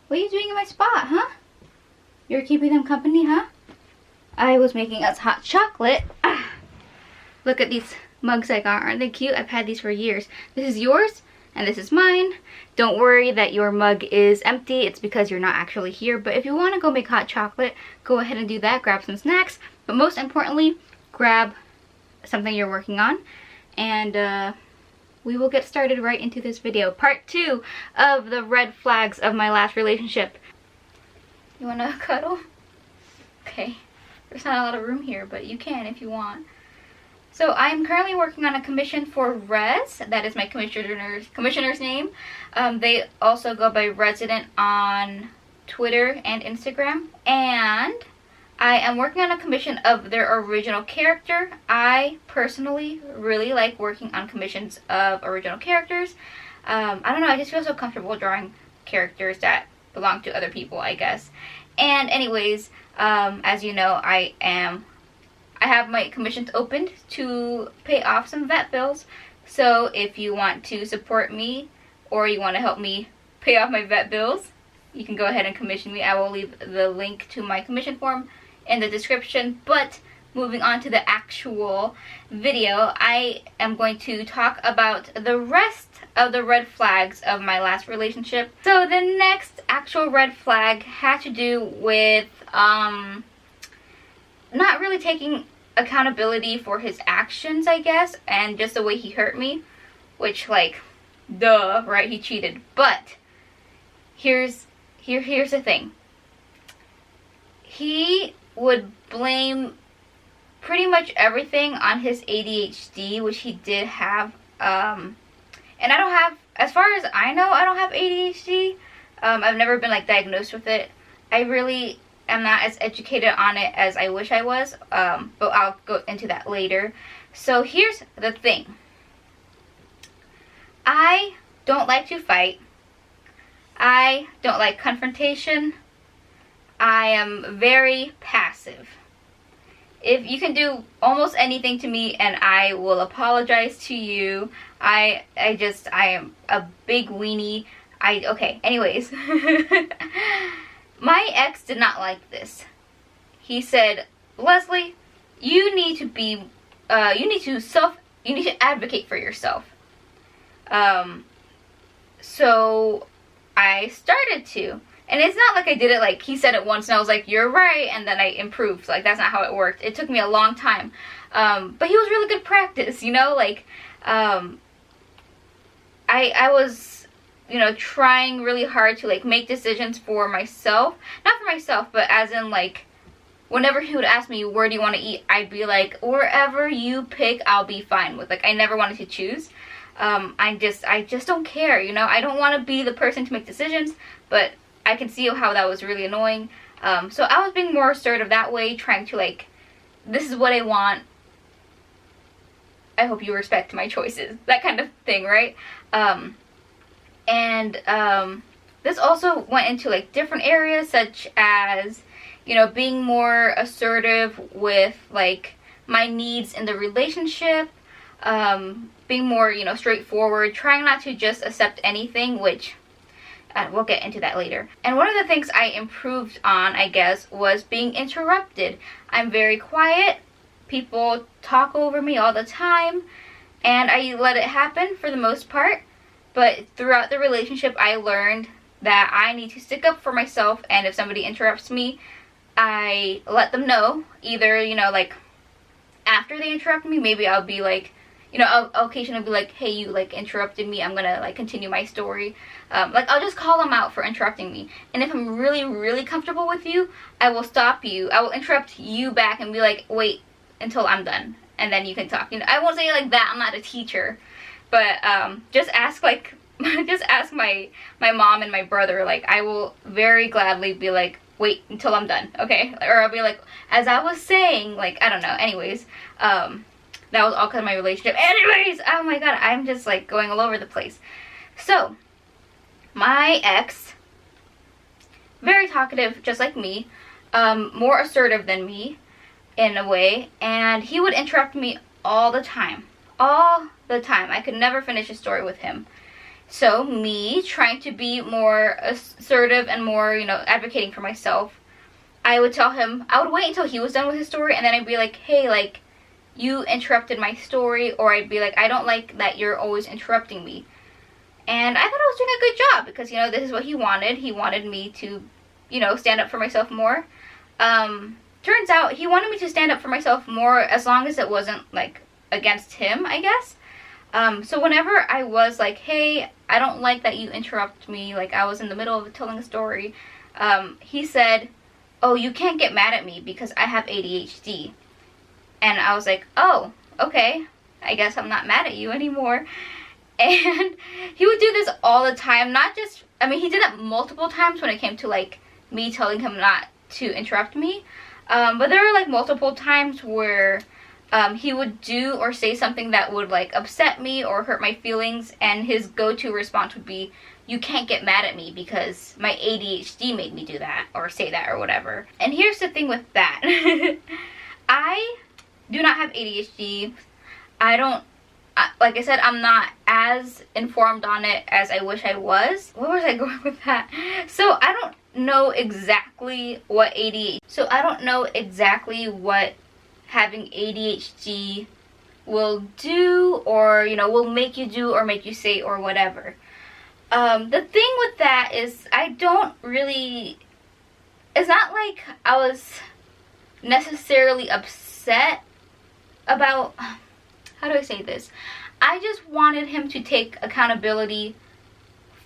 What are you doing in my spot, huh? You're keeping them company, huh? I was making us hot chocolate. Ah. Look at these mugs I got. Aren't they cute? I've had these for years. This is yours and this is mine. Don't worry that your mug is empty. It's because you're not actually here. But if you want to go make hot chocolate, go ahead and do that. Grab some snacks. But most importantly, grab something you're working on. And we will get started right into this video. Part 2 of the red flags of my last relationship. You want to cuddle? Okay. There's not a lot of room here, but you can if you want. So I'm currently working on a commission for Rez. That is my commissioner's name. They also go by Resident on Twitter and Instagram. And I am working on a commission of their original character. I personally really like working on commissions of original characters. I don't know, I just feel so comfortable drawing characters that belong to other people, I guess. And anyways, as you know, I have my commissions opened to pay off some vet bills. So if you want to support me or you want to help me pay off my vet bills, you can go ahead and commission me. I will leave the link to my commission form in the description. But moving on to the actual video, I am going to talk about the rest of the red flags of my last relationship. So the next actual red flag had to do with not really taking accountability for his actions, I guess, and just the way he hurt me, which, like, duh, right? He cheated. But here's the thing. He would blame pretty much everything on his ADHD, which he did have. And I don't have, as far as I know, I don't have ADHD. I've never been, like, diagnosed with it. I really am not as educated on it as I wish I was, but I'll go into that later. So here's the thing. I don't like to fight. I don't like confrontation. I am very passive. If you can do almost anything to me and I will apologize to you. I am a big weenie. Okay, anyways. My ex did not like this. He said, Leslie, you need to advocate for yourself. So I started to. And it's not like I did it like he said it once and I was like, you're right, and then I improved. Like, that's not how it worked. It took me a long time. But he was really good practice, you know? Like, I was, you know, trying really hard to, like, make decisions for myself. Not for myself, but as in, like, whenever he would ask me, where do you want to eat? I'd be like, wherever you pick, I'll be fine with. Like, I never wanted to choose. I just don't care, you know? I don't want to be the person to make decisions, but I can see how that was really annoying. So I was being more assertive that way, trying to, like, this is what I want. I hope you respect my choices. That kind of thing, right? This also went into, like, different areas, such as, you know, being more assertive with, like, my needs in the relationship, being more, you know, straightforward, trying not to just accept anything, which we'll get into that later. And one of the things I improved on, I guess, was being interrupted. I'm very quiet. People talk over me all the time, and I let it happen for the most part. But throughout the relationship, I learned that I need to stick up for myself, and if somebody interrupts me, I let them know. Either, you know, like, after they interrupt me, maybe I'll be like, you know, I'll occasionally be like, hey, you, like, interrupted me, I'm gonna, like, continue my story. Like, I'll just call them out for interrupting me. And if I'm really, really comfortable with you, I will stop you. I will interrupt you back and be like, wait until I'm done, and then you can talk. You know, I won't say it like that, I'm not a teacher. But, just ask, like, just ask my mom and my brother. Like, I will very gladly be like, wait until I'm done, okay? Or I'll be like, as I was saying, like, I don't know. Anyways, that was all because of my relationship. Anyways, oh my god, I'm just, like, going all over the place. So, my ex, very talkative, just like me, more assertive than me, in a way, and he would interrupt me all the time. All the time. I could never finish a story with him. So me trying to be more assertive and more, you know, advocating for myself, I would tell him, I would wait until he was done with his story, and then I'd be like, hey, like, you interrupted my story, or I'd be like, I don't like that you're always interrupting me. And I thought I was doing a good job because, you know, this is what he wanted. He wanted me to, you know, stand up for myself more. Turns out he wanted me to stand up for myself more as long as it wasn't, like, against him, I guess. So whenever I was like, hey, I don't like that you interrupt me, like I was in the middle of telling a story, he said, oh, you can't get mad at me because I have ADHD. And I was like, oh, okay, I guess I'm not mad at you anymore. And he would do this all the time, not just, I mean, he did it multiple times when it came to, like, me telling him not to interrupt me. But there were, like, multiple times where he would do or say something that would, like, upset me or hurt my feelings, and his go-to response would be, you can't get mad at me because my ADHD made me do that or say that or whatever. And here's the thing with that. I do not have ADHD. Like I said, I'm not as informed on it as I wish I was. Where was I going with that? So I don't know exactly what having ADHD will do, or, you know, will make you do or make you say or whatever. The thing with that is I don't really, it's not like I was necessarily upset about, how do I say this? I just wanted him to take accountability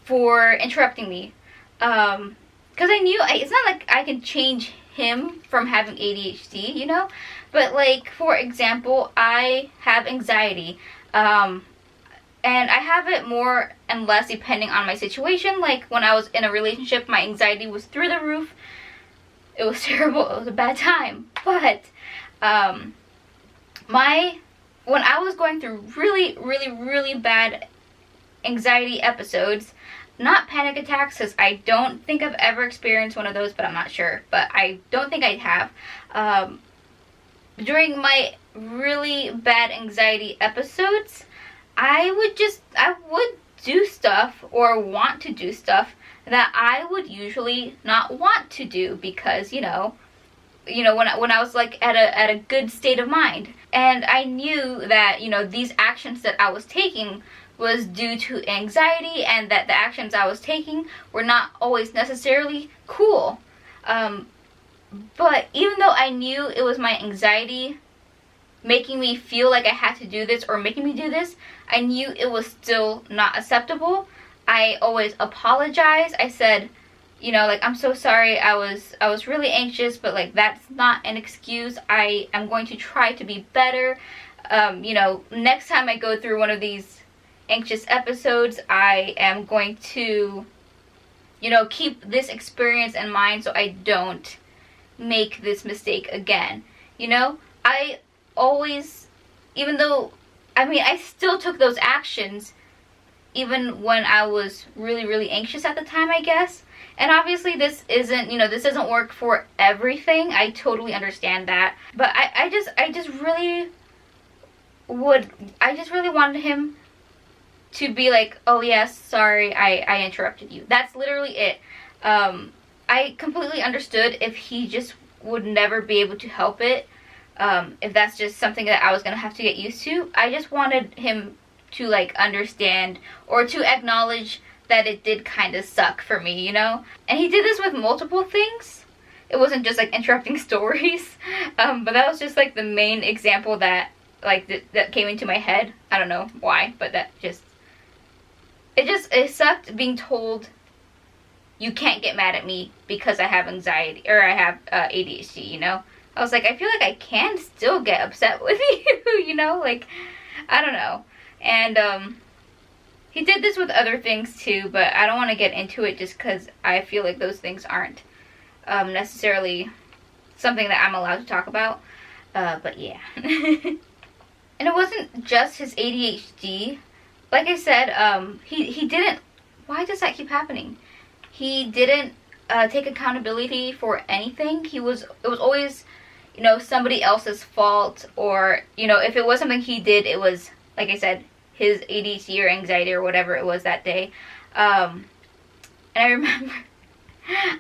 for interrupting me. Because I knew, it's not like I can change him from having ADHD, you know? But, like, for example, I have anxiety. And I have it more and less depending on my situation. Like, when I was in a relationship, my anxiety was through the roof. It was terrible. It was a bad time. But, when I was going through really, really, really bad anxiety episodes, not panic attacks, because I don't think I've ever experienced one of those, but I'm not sure. But I don't think I have. During my really bad anxiety episodes, I would do stuff or want to do stuff that I would usually not want to do because, you know, when I was, like, at a good state of mind. And I knew that, you know, these actions that I was taking was due to anxiety, and that the actions I was taking were not always necessarily cool. But even though I knew it was my anxiety making me feel like I had to do this or making me do this, I knew it was still not acceptable. I always apologized. I said, you know, like, I'm so sorry, I was really anxious, but, like, that's not an excuse. I am going to try to be better. You know, next time I go through one of these anxious episodes, I am going to, you know, keep this experience in mind so I don't make this mistake again. You know, I always, even though, I mean, I still took those actions even when I was really, really anxious at the time, I guess. And obviously this isn't, you know, this doesn't work for everything. I totally understand that. But I just really wanted him to be like, oh yes, sorry, I interrupted you. That's literally it. I completely understood if he just would never be able to help it. If that's just something that I was gonna have to get used to. I just wanted him to, like, understand or to acknowledge that it did kind of suck for me, you know? And he did this with multiple things. It wasn't just, like, interrupting stories. But that was just, like, the main example that, like, that came into my head. I don't know why, but that just, it sucked being told you can't get mad at me because I have anxiety, or I have ADHD, you know? I was like, I feel like I can still get upset with you, you know? Like, I don't know. And, he did this with other things too, but I don't want to get into it just because I feel like those things aren't necessarily something that I'm allowed to talk about. But yeah. And it wasn't just his ADHD. Like I said, he didn't, why does that keep happening? He didn't take accountability for anything. It was always, you know, somebody else's fault, or, you know, if it was something he did, it was, like I said, his ADHD or anxiety or whatever it was that day. And I remember,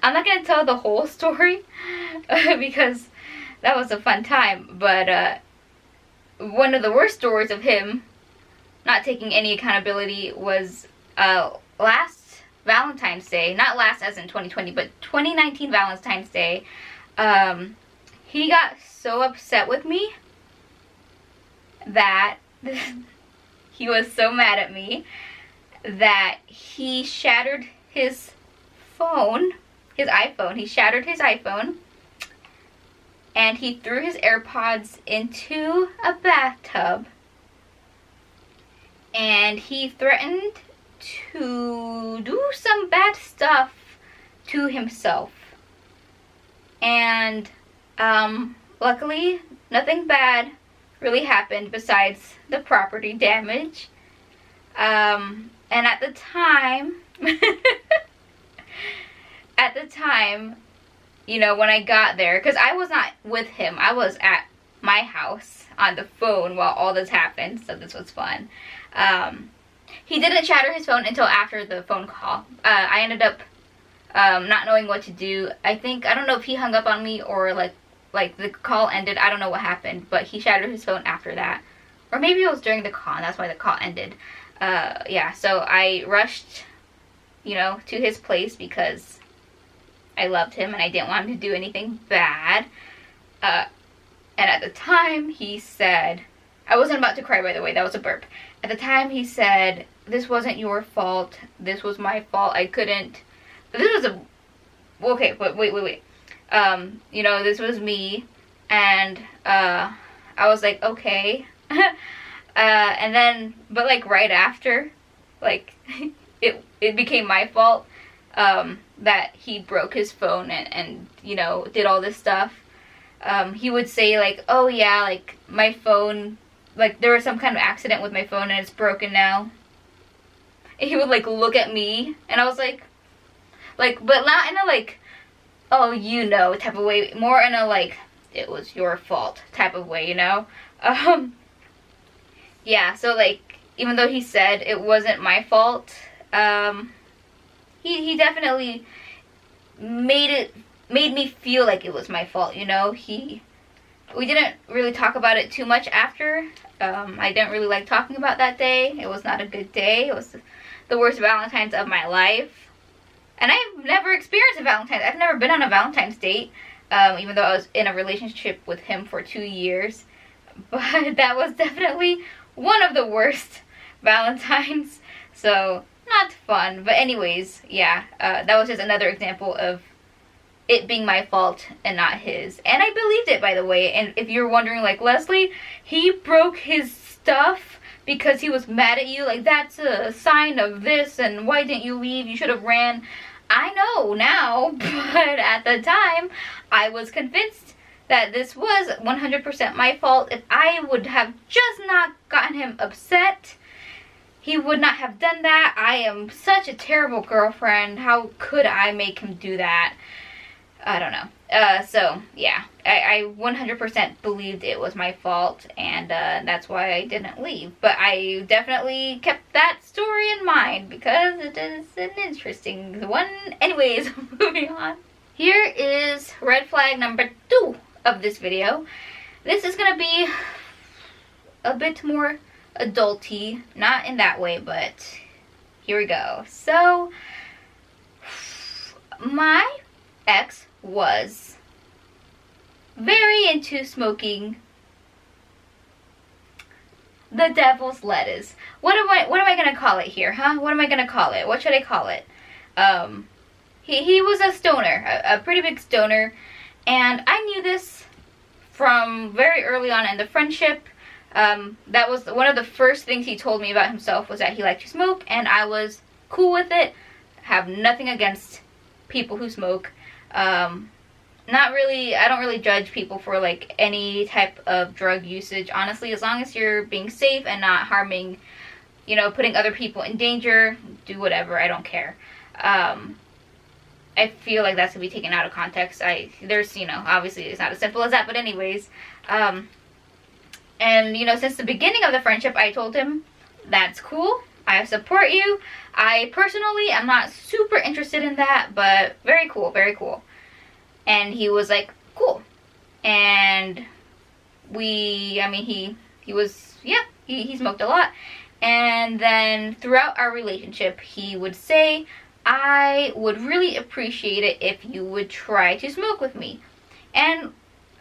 I'm not going to tell the whole story because that was a fun time, but one of the worst stories of him not taking any accountability was last Valentine's Day. Not last as in 2020, but 2019 Valentine's Day. He got so upset with me that he was so mad at me that he shattered his phone, his iPhone. He shattered his iPhone and he threw his AirPods into a bathtub, and he threatened to do some bad stuff to himself. And luckily nothing bad really happened besides the property damage. And at the time you know, when I got there, because I was not with him, I was at my house on the phone while all this happened, so this was fun. He didn't shatter his phone until after the phone call. I ended up not knowing what to do. I don't know if he hung up on me or like the call ended. I don't know what happened, but he shattered his phone after that. Or maybe it was during the call, and that's why the call ended. Yeah, so I rushed, you know, to his place because I loved him and I didn't want him to do anything bad. And at the time he said, I wasn't about to cry, by the way, that was a burp. At the time he said, this wasn't your fault, this was my fault, I couldn't, this was okay, but wait. You know, this was me, and I was like, okay. And then, but like right after, like, it became my fault, that he broke his phone and you know, did all this stuff. He would say like, oh yeah, like my phone, like there was some kind of accident with my phone and it's broken now. And he would like look at me and I was like, but not in a like, oh you know type of way, more in a like, it was your fault type of way, you know? Yeah, so like, even though he said it wasn't my fault, he definitely made me feel like it was my fault, you know? We didn't really talk about it too much after. I didn't really like talking about that day. It was not a good day. It was the worst Valentine's of my life. And I've never experienced a Valentine's. I've never been on a Valentine's date, even though I was in a relationship with him for 2 years. But that was definitely one of the worst Valentines. So, not fun. But anyways, yeah, that was just another example of it being my fault and not his. And I believed it, by the way. And if you're wondering, like, Leslie, he broke his stuff because he was mad at you. Like, that's a sign of this, and why didn't you leave? You should have ran. I know now, but at the time, I was convinced that this was 100% my fault. If I would have just not gotten him upset, he would not have done that. I am such a terrible girlfriend. How could I make him do that? I don't know. So, yeah. I 100% believed it was my fault, and that's why I didn't leave. But I definitely kept that story in mind, because it is an interesting one. Anyways, moving on. Here is red flag number 2 of this video. This is going to be a bit more adulty. Not in that way, but here we go. So, my ex was very into smoking the devil's lettuce. What am I gonna call it here, huh? What am I gonna call it? What should I call it? He was a stoner, a pretty big stoner, and I knew this from very early on in the friendship. That was one of the first things he told me about himself, was that he liked to smoke, and I was cool with it. Have nothing against people who smoke. Not really, I don't really judge people for like any type of drug usage, honestly, as long as you're being safe and not harming, you know, putting other people in danger, do whatever, I don't care. I feel like that's to be taken out of context. There's, you know, obviously it's not as simple as that, but anyways, and you know, since the beginning of the friendship, I told him that's cool. I support you. I personally am not super interested in that, but very cool, very cool. And he was like, cool. And he was, yeah, he smoked a lot. And then throughout our relationship, he would say, I would really appreciate it if you would try to smoke with me. And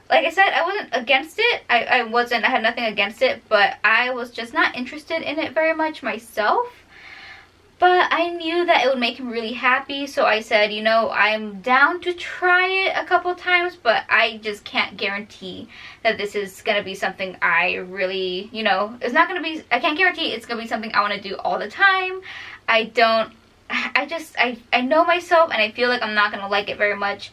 like I said, I wasn't against it. I had nothing against it, but I was just not interested in it very much myself. But I knew that it would make him really happy, so I said, you know, I'm down to try it a couple times, but I just can't guarantee that this is going to be something I really, you know, I can't guarantee it's going to be something I want to do all the time. I know myself, and I feel like I'm not going to like it very much.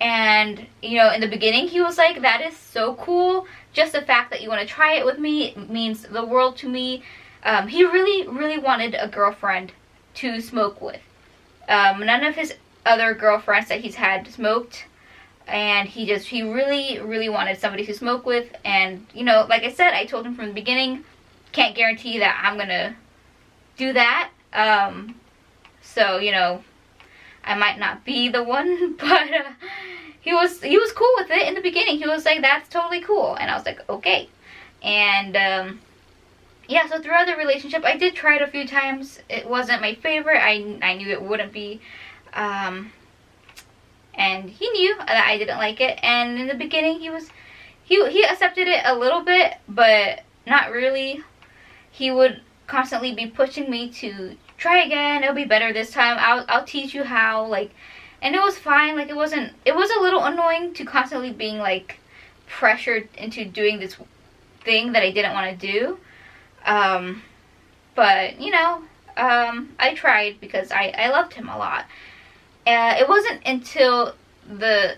And, you know, in the beginning, he was like, that is so cool. Just the fact that you want to try it with me means the world to me. He really, really wanted a girlfriend to smoke with. None of his other girlfriends that he's had smoked, and he really, really wanted somebody to smoke with. And, you know, like I said, I told him from the beginning, can't guarantee that I'm gonna do that. So, you know, I might not be the one, but he was cool with it in the beginning. He was like, that's totally cool. And I was like, okay. And, yeah, so throughout the relationship, I did try it a few times. It wasn't my favorite. I knew it wouldn't be. And he knew that I didn't like it. And in the beginning, he accepted it a little bit, but not really. He would constantly be pushing me to try again. It'll be better this time. I'll teach you how. Like, and it was fine. Like, it was a little annoying to constantly being like pressured into doing this thing that I didn't want to do. But, you know, I tried because I loved him a lot. It wasn't until the,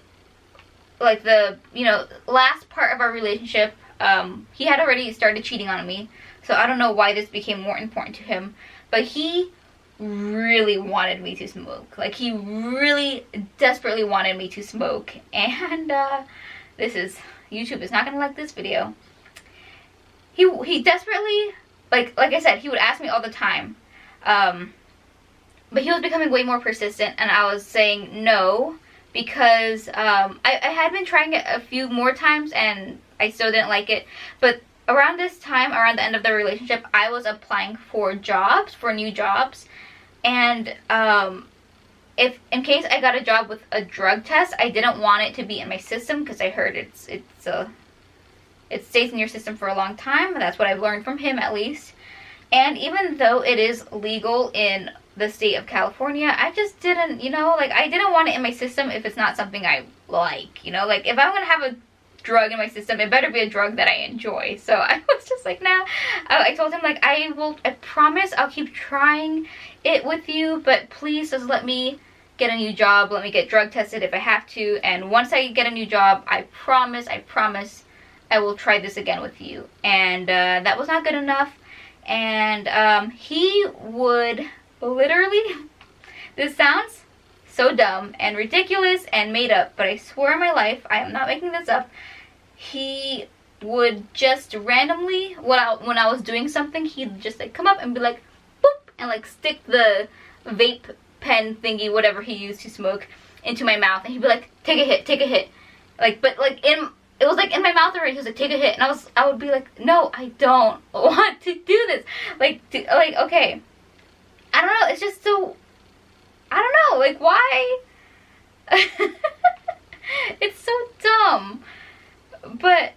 you know, last part of our relationship, he had already started cheating on me. So I don't know why this became more important to him. But he really wanted me to smoke. Like, he really desperately wanted me to smoke. And, YouTube is not gonna like this video. He desperately, like I said, he would ask me all the time. But he was becoming way more persistent, and I was saying no, because I had been trying it a few more times, and I still didn't like it. But around this time, around the end of the relationship, I was applying for new jobs. And if in case I got a job with a drug test, I didn't want it to be in my system, because I heard it stays in your system for a long time. That's what I've learned from him, at least. And even though it is legal in the state of California, I just didn't, you know, like, I didn't want it in my system if it's not something I like, you know. Like, if I'm gonna have a drug in my system, it better be a drug that I enjoy. So I was just like, nah. I told him, like, I promise I'll keep trying it with you, but please just let me get a new job. Let me get drug tested if I have to. And once I get a new job, I promise I will try this again with you. And that was not good enough. And he would literally, this sounds so dumb and ridiculous and made up, but I swear on my life, I am not making this up, he would just randomly, when I was doing something, he'd just like come up and be like, boop, and like stick the vape pen thingy, whatever he used to smoke, into my mouth, and he'd be like, take a hit. Like, but like it was like in my mouth already. He was like, take a hit. And I would be like, no, I don't want to do this. Like, okay. I don't know. It's just so, I don't know. Like, why? It's so dumb. But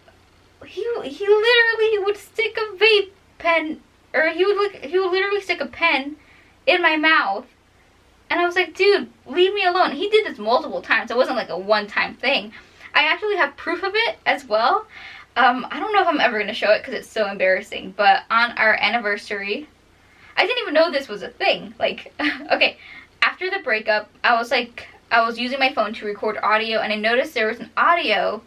he literally would stick a vape pen, or he would literally stick a pen in my mouth. And I was like, dude, leave me alone. He did this multiple times. It wasn't like a one-time thing. I actually have proof of it as well. I don't know if I'm ever going to show it because it's so embarrassing. But on our anniversary, I didn't even know this was a thing. Like, okay, after the breakup, I was using my phone to record audio, and I noticed there was an audio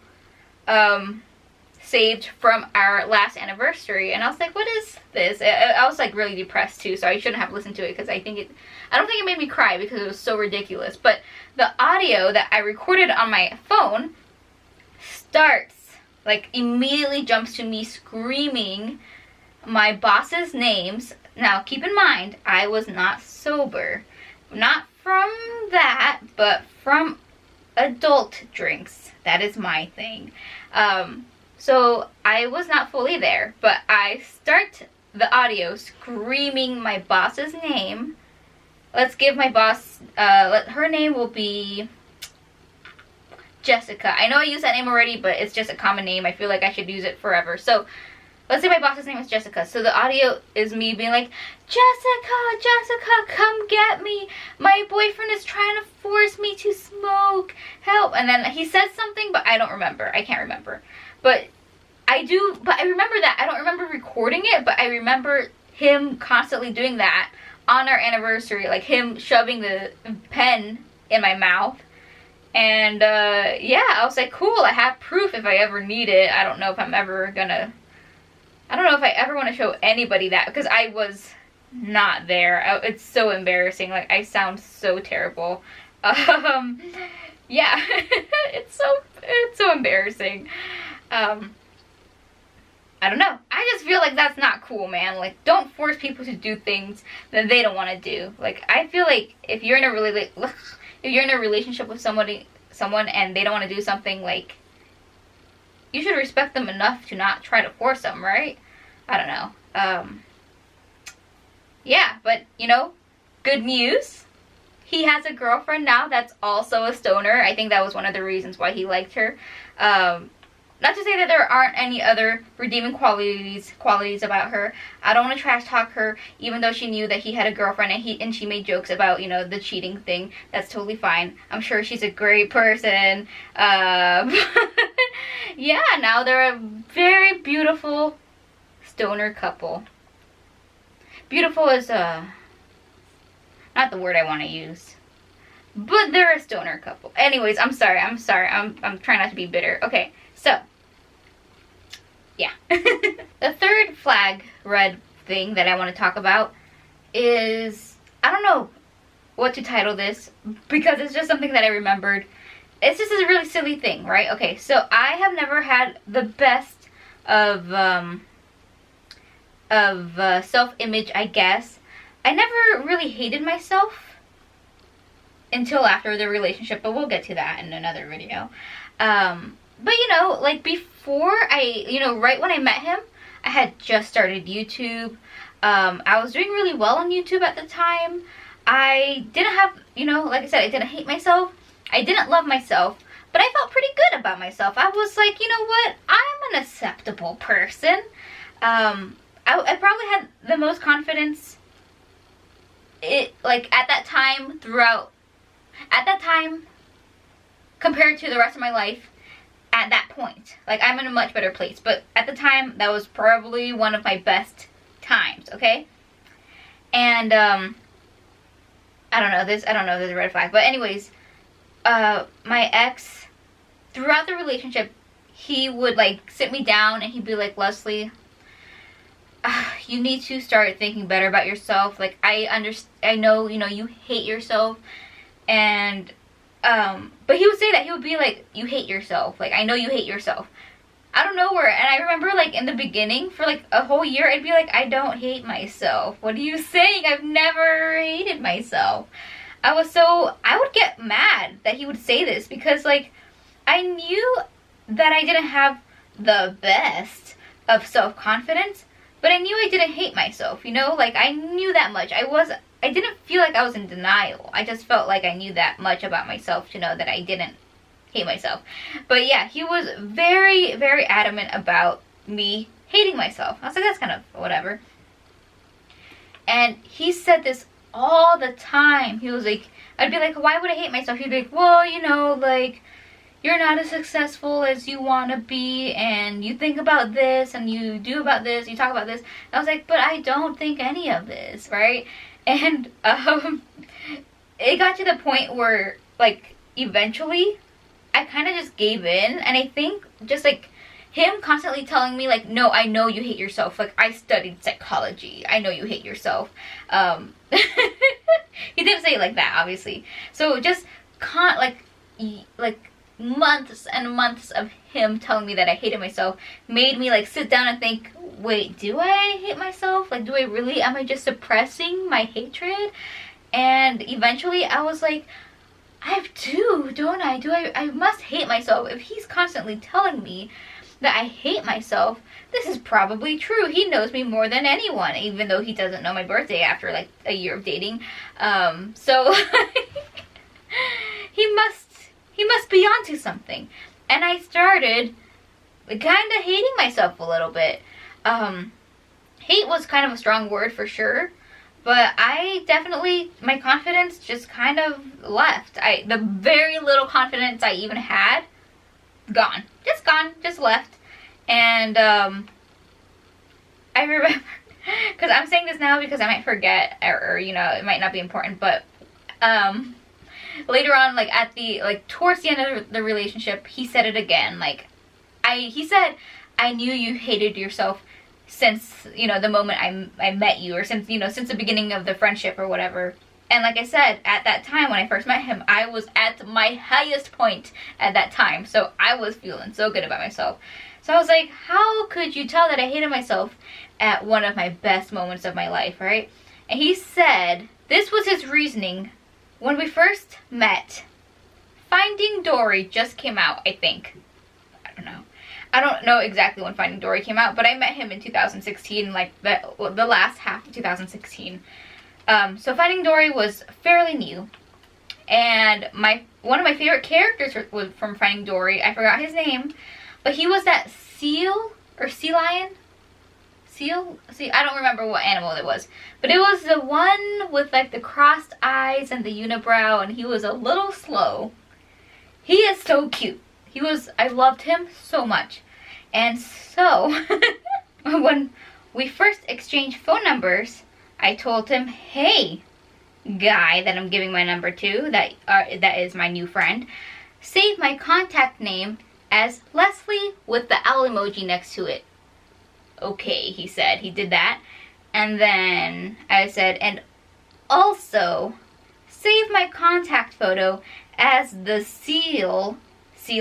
saved from our last anniversary. And I was like, what is this? I was like really depressed too, so I shouldn't have listened to it, because I don't think it made me cry because it was so ridiculous. But the audio that I recorded on my phone starts, like, immediately jumps to me screaming, my boss's names. Now, keep in mind, I was not sober. Not from that, but from adult drinks. That is my thing. So I was not fully there, but I start the audio screaming my boss's name. Let's give my boss, her name will be Jessica. I know I used that name already, but it's just a common name. I feel like I should use it forever. So let's say my boss's name is Jessica. So the audio is me being like, Jessica, Jessica, come get me. My boyfriend is trying to force me to smoke. Help. And then he says something, but I don't remember. I can't remember. But I remember that. I don't remember recording it, but I remember him constantly doing that on our anniversary. Like him shoving the pen in my mouth. And yeah, I was like, cool, I have proof if I ever need it. I don't know if I ever want to show anybody that, because I was not there. It's so embarrassing. Like, I sound so terrible. Yeah, it's so embarrassing. I don't know. I just feel like that's not cool, man. Like, don't force people to do things that they don't want to do. Like, I feel like if you're in a relationship with someone and they don't want to do something, like, you should respect them enough to not try to force them, right? I don't know. Yeah, but, you know, good news. He has a girlfriend now that's also a stoner. I think that was one of the reasons why he liked her. Not to say that there aren't any other redeeming qualities about her. I don't want to trash talk her, even though she knew that he had a girlfriend and she made jokes about, you know, the cheating thing. That's totally fine. I'm sure she's a great person. Yeah, now they're a very beautiful stoner couple. Beautiful is not the word I want to use, but they're a stoner couple. Anyways, I'm sorry. I'm trying not to be bitter. Okay, so yeah. The third flag red thing that I want to talk about is, I don't know what to title this because it's just something that I remembered. It's just a really silly thing, right? Okay, so I have never had the best of self-image, I guess. I never really hated myself until after the relationship, but we'll get to that in another video. But you know, like before right when I met him, I had just started YouTube. I was doing really well on YouTube at the time. I didn't have, like I said, I didn't hate myself. I didn't love myself, but I felt pretty good about myself. I was like, you know what? I'm an acceptable person. I probably had the most confidence at that time compared to the rest of my life at that point. Like, I'm in a much better place, but at the time that was probably one of my best times, okay? And I don't know, there's a red flag, but anyways, my ex, throughout the relationship, he would like sit me down and he'd be like, Leslie, you need to start thinking better about yourself. Like, I know, you hate yourself. And, but he would say that, he would be like, you hate yourself. Like, I know you hate yourself. Out of nowhere. And I remember, like, in the beginning, for like a whole year, I'd be like, I don't hate myself. What are you saying? I've never hated myself. I would get mad that he would say this because, like, I knew that I didn't have the best of self-confidence, but I knew I didn't hate myself, like, I knew that much. I didn't feel like I was in denial. I just felt like I knew that much about myself to know that I didn't hate myself. But yeah, he was very, very adamant about me hating myself. I was like, that's kind of whatever. And he said this all the time. He was like, I'd be like, why would I hate myself? He'd be like, well, like, you're not as successful as you want to be, and you think about this, and you do about this, you talk about this. And I was like, but I don't think any of this, right? And it got to the point where, like, eventually, I kind of just gave in, and I think just, like, him constantly telling me, like, no, I know you hate yourself. Like, I studied psychology. I know you hate yourself. He didn't say it like that, obviously. So just months and months of him telling me that I hated myself made me like sit down and think, wait, do I hate myself? Like, do I really? Am I just suppressing my hatred? And eventually I was like, I have to, don't I? I must hate myself. If he's constantly telling me that I hate myself, this is probably true. He knows me more than anyone, even though he doesn't know my birthday after like a year of dating. So he must be onto something. And I started kind of hating myself a little bit. Hate was kind of a strong word for sure, but I definitely, my confidence just kind of left. The very little confidence I even had, gone, just left. And I remember, because I'm saying this now because I might forget, or you know, it might not be important, but later on, like at the, like towards the end of the relationship, he said it again. Like, he said, I knew you hated yourself since, you know, the moment I met you, or since, you know, since the beginning of the friendship or whatever. And like I said, at that time when I first met him, I was at my highest point at that time. So I was feeling so good about myself. So I was like, how could you tell that I hated myself at one of my best moments of my life, right? And he said, this was his reasoning. When we first met, Finding Dory just came out, I think. I don't know exactly when Finding Dory came out, but I met him in 2016, like the last half of 2016. So Finding Dory was fairly new, and one of my favorite characters was from Finding Dory. I forgot his name, but he was that seal or sea lion. Seal? See, I don't remember what animal it was, but it was the one with like the crossed eyes and the unibrow, and he was a little slow. He is so cute. I loved him so much. And so, when we first exchanged phone numbers, I told him, hey, guy that I'm giving my number to, that is my new friend, save my contact name as Leslie with the owl emoji next to it. Okay, he said. He did that. And then I said, and also, save my contact photo as the sea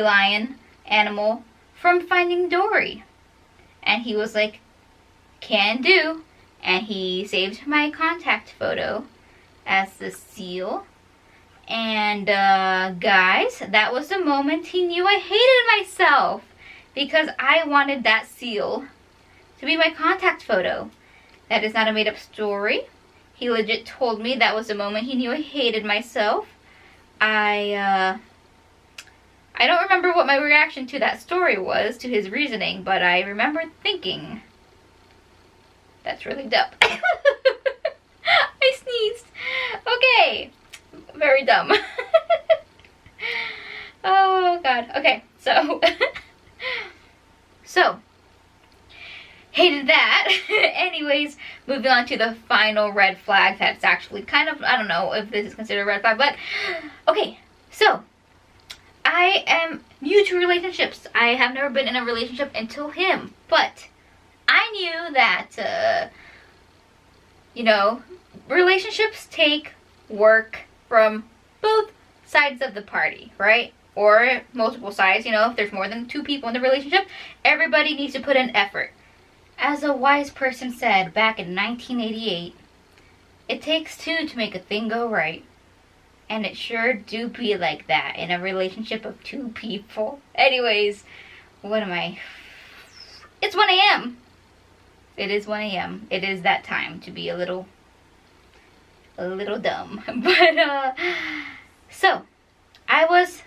lion animal from Finding Dory. And he was like, can do. And he saved my contact photo as the seal. And guys, that was the moment he knew I hated myself, because I wanted that seal to be my contact photo. That is not a made-up story. He legit told me that was the moment he knew I hated myself. I don't remember what my reaction to that story was, to his reasoning, but I remember thinking, that's really dumb. I sneezed. Okay. Very dumb. Oh, God. Okay, so. So. Hated that. Anyways, moving on to the final red flag that's actually kind of, I don't know if this is considered a red flag, but. Okay, so. I am new to relationships. I have never been in a relationship until him. But I knew that, you know, relationships take work from both sides of the party, right? Or multiple sides, you know, if there's more than two people in the relationship, everybody needs to put in effort. As a wise person said back in 1988, it takes two to make a thing go right. And it sure do be like that in a relationship of two people. Anyways, what am I? It's 1 a.m. It is 1 a.m. It is that time to be a little dumb. But, so, I was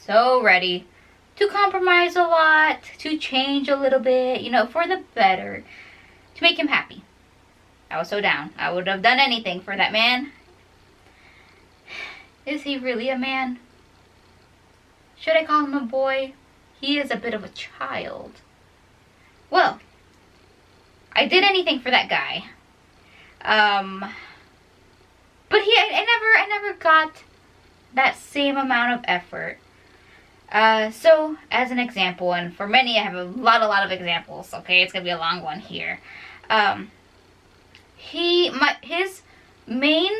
so ready to compromise a lot, to change a little bit, you know, for the better, to make him happy. I was so down. I would have done anything for that man. Is he really a man? Should I call him a boy? He is a bit of a child. Well, I did anything for that guy. But I never got that same amount of effort. So, as an example, and for many, I have a lot of examples, okay? It's gonna be a long one here. His main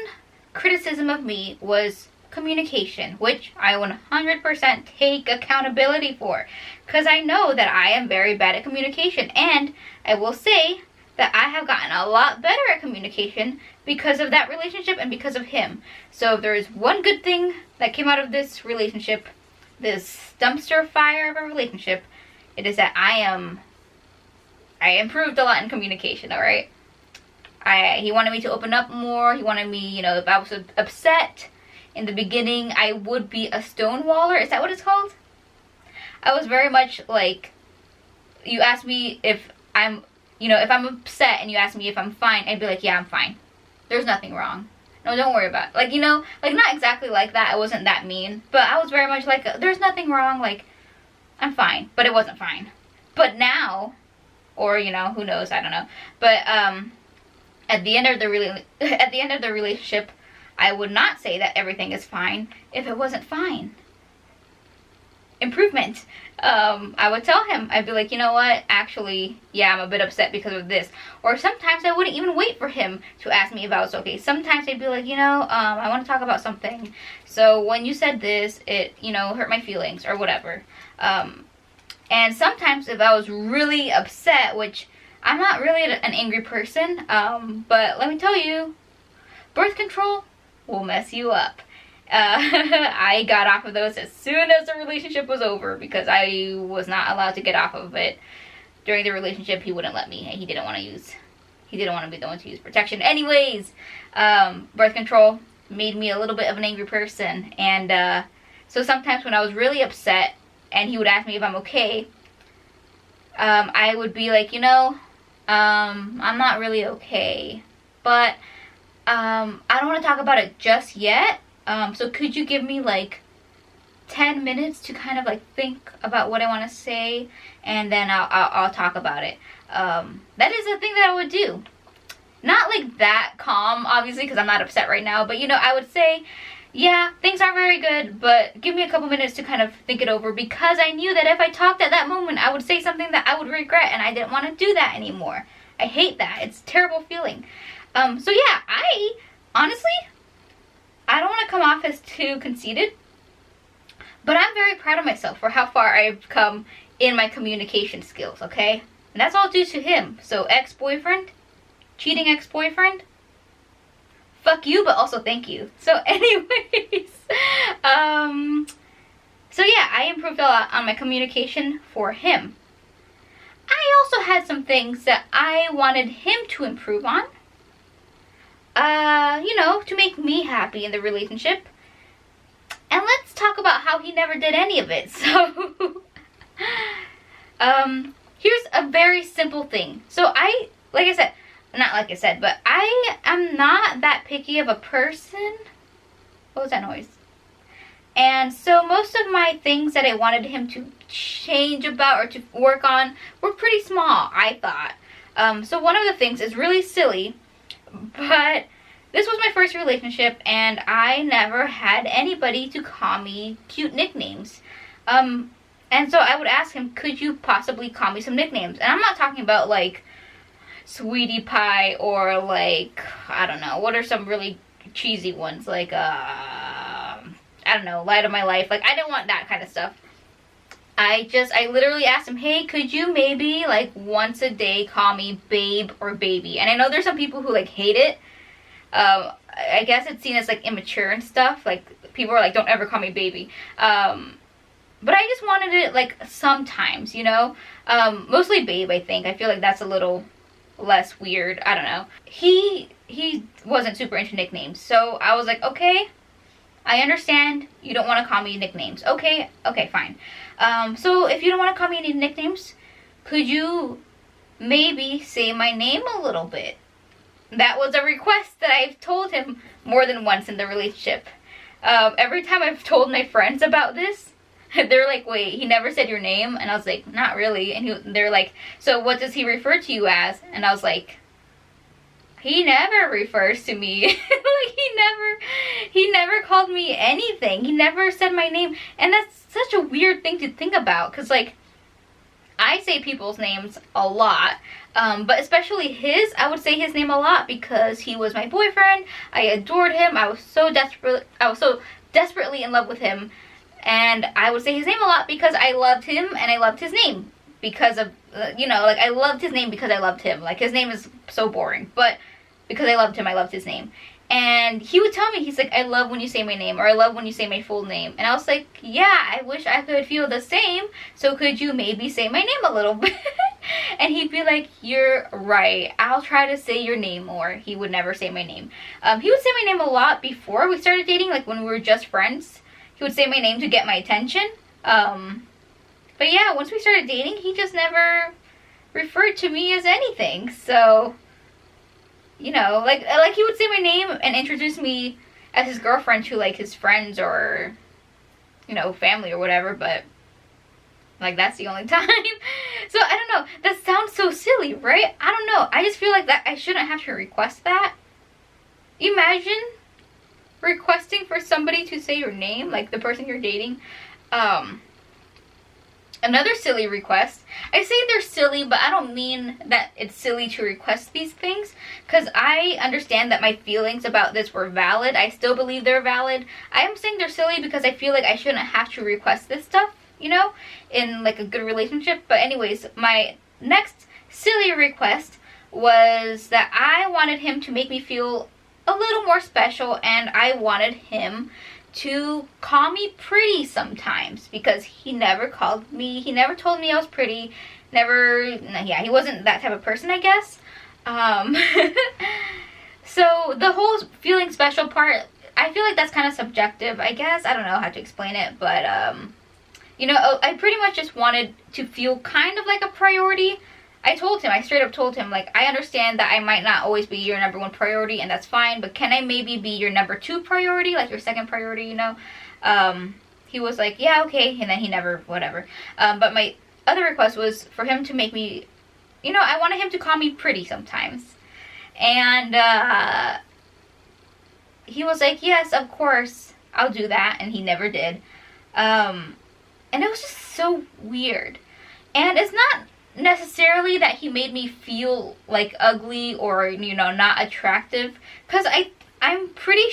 criticism of me was communication, which I 100% take accountability for, because I know that I am very bad at communication, and I will say that I have gotten a lot better at communication because of that relationship and because of him. So if there is one good thing that came out of this relationship, this dumpster fire of a relationship, it is that I improved a lot in communication, alright? He wanted me to open up more. He wanted me, you know, if I was upset in the beginning, I would be a stonewaller. Is that what it's called? I was very much like, you ask me if I'm, you know, if I'm upset and you ask me if I'm fine, I'd be like, yeah, I'm fine. There's nothing wrong. No, don't worry about it. Like, you know, like not exactly like that. I wasn't that mean. But I was very much like, there's nothing wrong. Like, I'm fine. But it wasn't fine. But now, or, you know, who knows? I don't know. But, at the end of the relationship, I would not say that everything is fine if it wasn't fine. Improvement. I would tell him, I'd be like, you know what, actually, yeah, I'm a bit upset because of this. Or sometimes I wouldn't even wait for him to ask me if I was okay. Sometimes I'd be like, you know, I want to talk about something. So when you said this, it, you know, hurt my feelings or whatever. And sometimes if I was really upset, which I'm not really an angry person, but let me tell you, birth control will mess you up. I got off of those as soon as the relationship was over because I was not allowed to get off of it. During the relationship, he wouldn't let me. He didn't want to be the one to use protection. Anyways, birth control made me a little bit of an angry person. And so sometimes when I was really upset and he would ask me if I'm okay, I would be like, you know, I'm not really okay, but I don't want to talk about it just yet. So could you give me like 10 minutes to kind of like think about what I want to say, and then I'll talk about it. That is a thing that I would do. Not like that calm, obviously, because I'm not upset right now, but you know, I would say, yeah, things aren't very good, but give me a couple minutes to kind of think it over, because I knew that if I talked at that moment, I would say something that I would regret, and I didn't want to do that anymore. I hate that. It's a terrible feeling. So yeah, honestly, I don't want to come off as too conceited, but I'm very proud of myself for how far I've come in my communication skills, okay? And that's all due to him. So ex-boyfriend, cheating ex-boyfriend, fuck you, but also thank you. So anyways, so yeah, I improved a lot on my communication for him. I also had some things that I wanted him to improve on. You know, to make me happy in the relationship. And let's talk about how he never did any of it. So, here's a very simple thing. So but I am not that picky of a person. What was that noise? And so most of my things that I wanted him to change about or to work on were pretty small, I thought. So one of the things is really silly, but this was my first relationship and I never had anybody to call me cute nicknames. And so I would ask him, could you possibly call me some nicknames? And I'm not talking about like Sweetie Pie or like, I don't know, what are some really cheesy ones? Like, I don't know, Light of My Life. Like, I didn't want that kind of stuff. I literally asked him, hey, could you maybe like once a day call me babe or baby? And I know there's some people who like hate it. I guess it's seen as like immature and stuff. Like people are like, don't ever call me baby. But I just wanted it like sometimes, you know. Mostly babe, I think. I feel like that's a little less weird. I don't know. He wasn't super into nicknames, so I was like, okay, I understand you don't want to call me nicknames. Okay, fine. So if you don't want to call me any nicknames, could you maybe say my name a little bit? That was a request that I've told him more than once in the relationship. Every time I've told my friends about this, they're like, wait, he never said your name? And I was like, not really. And they're like, so what does he refer to you as? And I was like, he never refers to me. Like, he never called me anything. He never said my name. And that's such a weird thing to think about, because like, I say people's names a lot, but especially his, I would say his name a lot because he was my boyfriend. I adored him. I was so desperately in love with him. And I would say his name a lot because I loved him and I loved his name. Because of, you know, like I loved his name because I loved him. Like his name is so boring, but because I loved him, I loved his name. And he would tell me, he's like, I love when you say my name, or I love when you say my full name. And I was like, yeah, I wish I could feel the same. So could you maybe say my name a little bit? And he'd be like, you're right. I'll try to say your name more. He would never say my name. He would say my name a lot before we started dating, like when we were just friends. He would say my name to get my attention. But yeah, once we started dating, he just never referred to me as anything. So, you know, like he would say my name and introduce me as his girlfriend to like his friends or, you know, family or whatever, but like that's the only time. So I don't know, that sounds so silly, right? I don't know, I just feel like that I shouldn't have to request that. Imagine requesting for somebody to say your name, like the person you're dating. Another silly request. I say they're silly, but I don't mean that it's silly to request these things, because I understand that my feelings about this were valid. I still believe they're valid. I am saying they're silly because I feel like I shouldn't have to request this stuff, you know, in like a good relationship. But anyways, my next silly request was that I wanted him to make me feel a little more special, and I wanted him to call me pretty sometimes, because he never called me, he never told me I was pretty, he wasn't that type of person, I guess. So the whole feeling special part, I feel like that's kind of subjective, I guess. I don't know how to explain it, but you know, I pretty much just wanted to feel kind of like a priority. I told him, I straight up told him, like, I understand that I might not always be your #1 priority, and that's fine, but can I maybe be your #2 priority, like your second priority, you know? He was like, yeah, okay, and then he never, whatever. But my other request was for him to make me, you know, I wanted him to call me pretty sometimes. And he was like, yes, of course, I'll do that, and he never did. And it was just so weird. And it's not necessarily that he made me feel like ugly or, you know, not attractive, because I'm pretty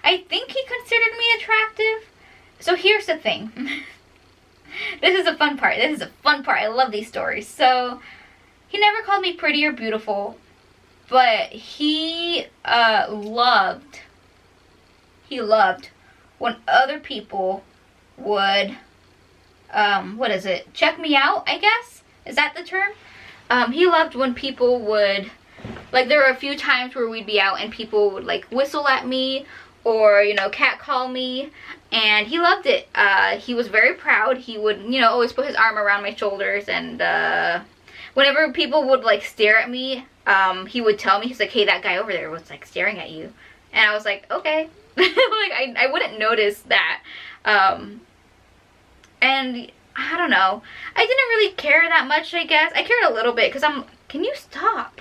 I think he considered me attractive. So here's the thing. This is a fun part. I love these stories. So he never called me pretty or beautiful, but he loved when other people would check me out, I guess? Is that the term? He loved when people would, like, there were a few times where we'd be out and people would, like, whistle at me or, you know, catcall me, and he loved it. He was very proud. He would, you know, always put his arm around my shoulders, and whenever people would, like, stare at me, he would tell me, he's like, hey, that guy over there was, like, staring at you. And I was like, okay. Like, I wouldn't notice that. And I don't know, I didn't really care that much, I guess. I cared a little bit because can you stop?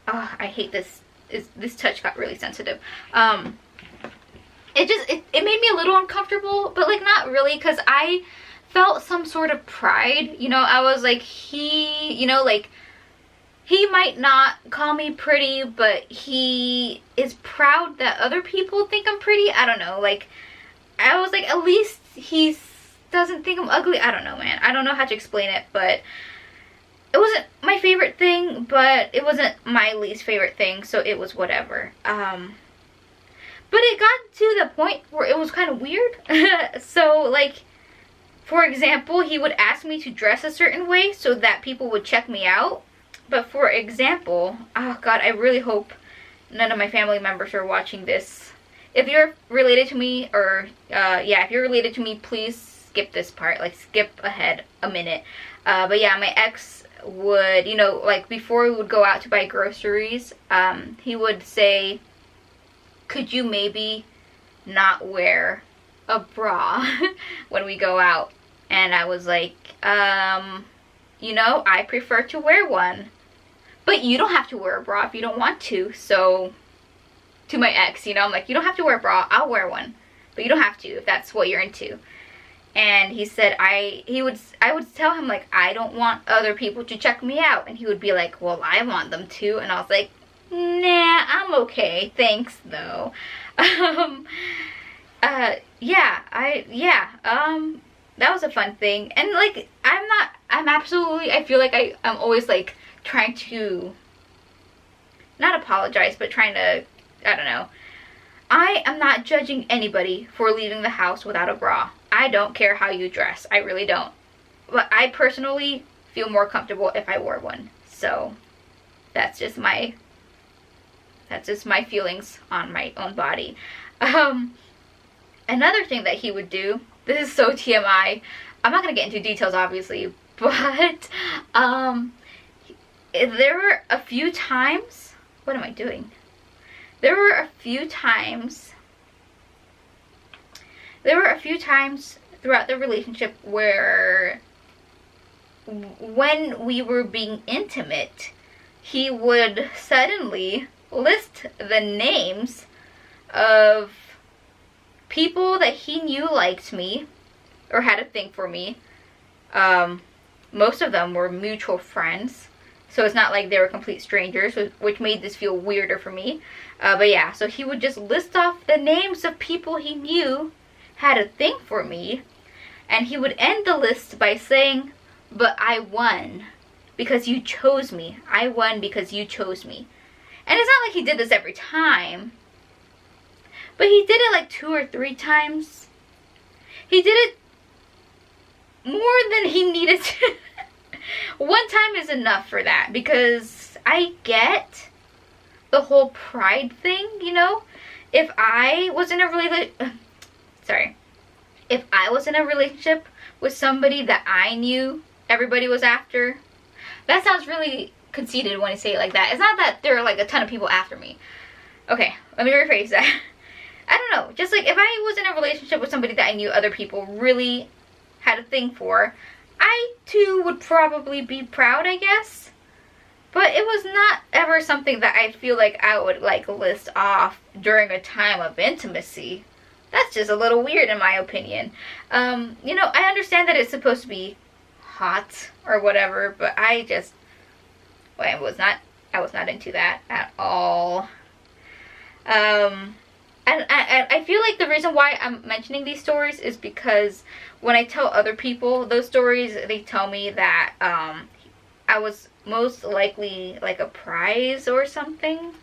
Oh, I hate this. This touch got really sensitive. It made me a little uncomfortable, but like not really, because I felt some sort of pride. You know, I was like, you know, like, he might not call me pretty, but he is proud that other people think I'm pretty. I don't know, like, I was like, at least he doesn't think I'm ugly. I don't know, man. I don't know how to explain it, but it wasn't my favorite thing, but it wasn't my least favorite thing, so it was whatever. But it got to the point where it was kind of weird. So, like, for example, he would ask me to dress a certain way so that people would check me out. But for example, oh God, I really hope none of my family members are watching this. If you're related to me, or yeah, if you're related to me, please skip this part, like skip ahead a minute. But yeah, my ex would, you know, like before we would go out to buy groceries, he would say, could you maybe not wear a bra when we go out? And I was like, you know, I prefer to wear one, but you don't have to wear a bra if you don't want to. So to my ex, you know, I'm like, you don't have to wear a bra, I'll wear one, but you don't have to if that's what you're into. And he said, I would tell him, like, I don't want other people to check me out. And he would be like, well, I want them to. And I was like, nah, I'm okay, thanks though. that was a fun thing. And like, I feel like I'm always like trying to, not apologize, but trying to, I don't know. I am not judging anybody for leaving the house without a bra. I don't care how you dress. I really don't. But I personally feel more comfortable if I wore one. So that's just my feelings on my own body. Another thing that he would do, this is so TMI. I'm not going to get into details, obviously, but there were a few times, what am I doing? There were a few times throughout the relationship where when we were being intimate, he would suddenly list the names of people that he knew liked me or had a thing for me. Most of them were mutual friends, so it's not like they were complete strangers, which made this feel weirder for me. But yeah, so he would just list off the names of people he knew had a thing for me, and he would end the list by saying, "But I won because you chose me. I won because you chose me." And it's not like he did this every time, but he did it like 2 or 3 times. He did it more than he needed to. One time is enough for that, because I get the whole pride thing, you know? If I was in a relationship with somebody that I knew everybody was after, that sounds really conceited when I say it like that. It's not that there are like a ton of people after me. Okay, let me rephrase that. I don't know, just like if I was in a relationship with somebody that I knew other people really had a thing for, I too would probably be proud, I guess. But it was not ever something that I feel like I would like list off during a time of intimacy. That's just a little weird in my opinion. You know, I understand that it's supposed to be hot or whatever, but I was not into that at all. And I feel like the reason why I'm mentioning these stories is because when I tell other people those stories, they tell me that I was most likely like a prize or something.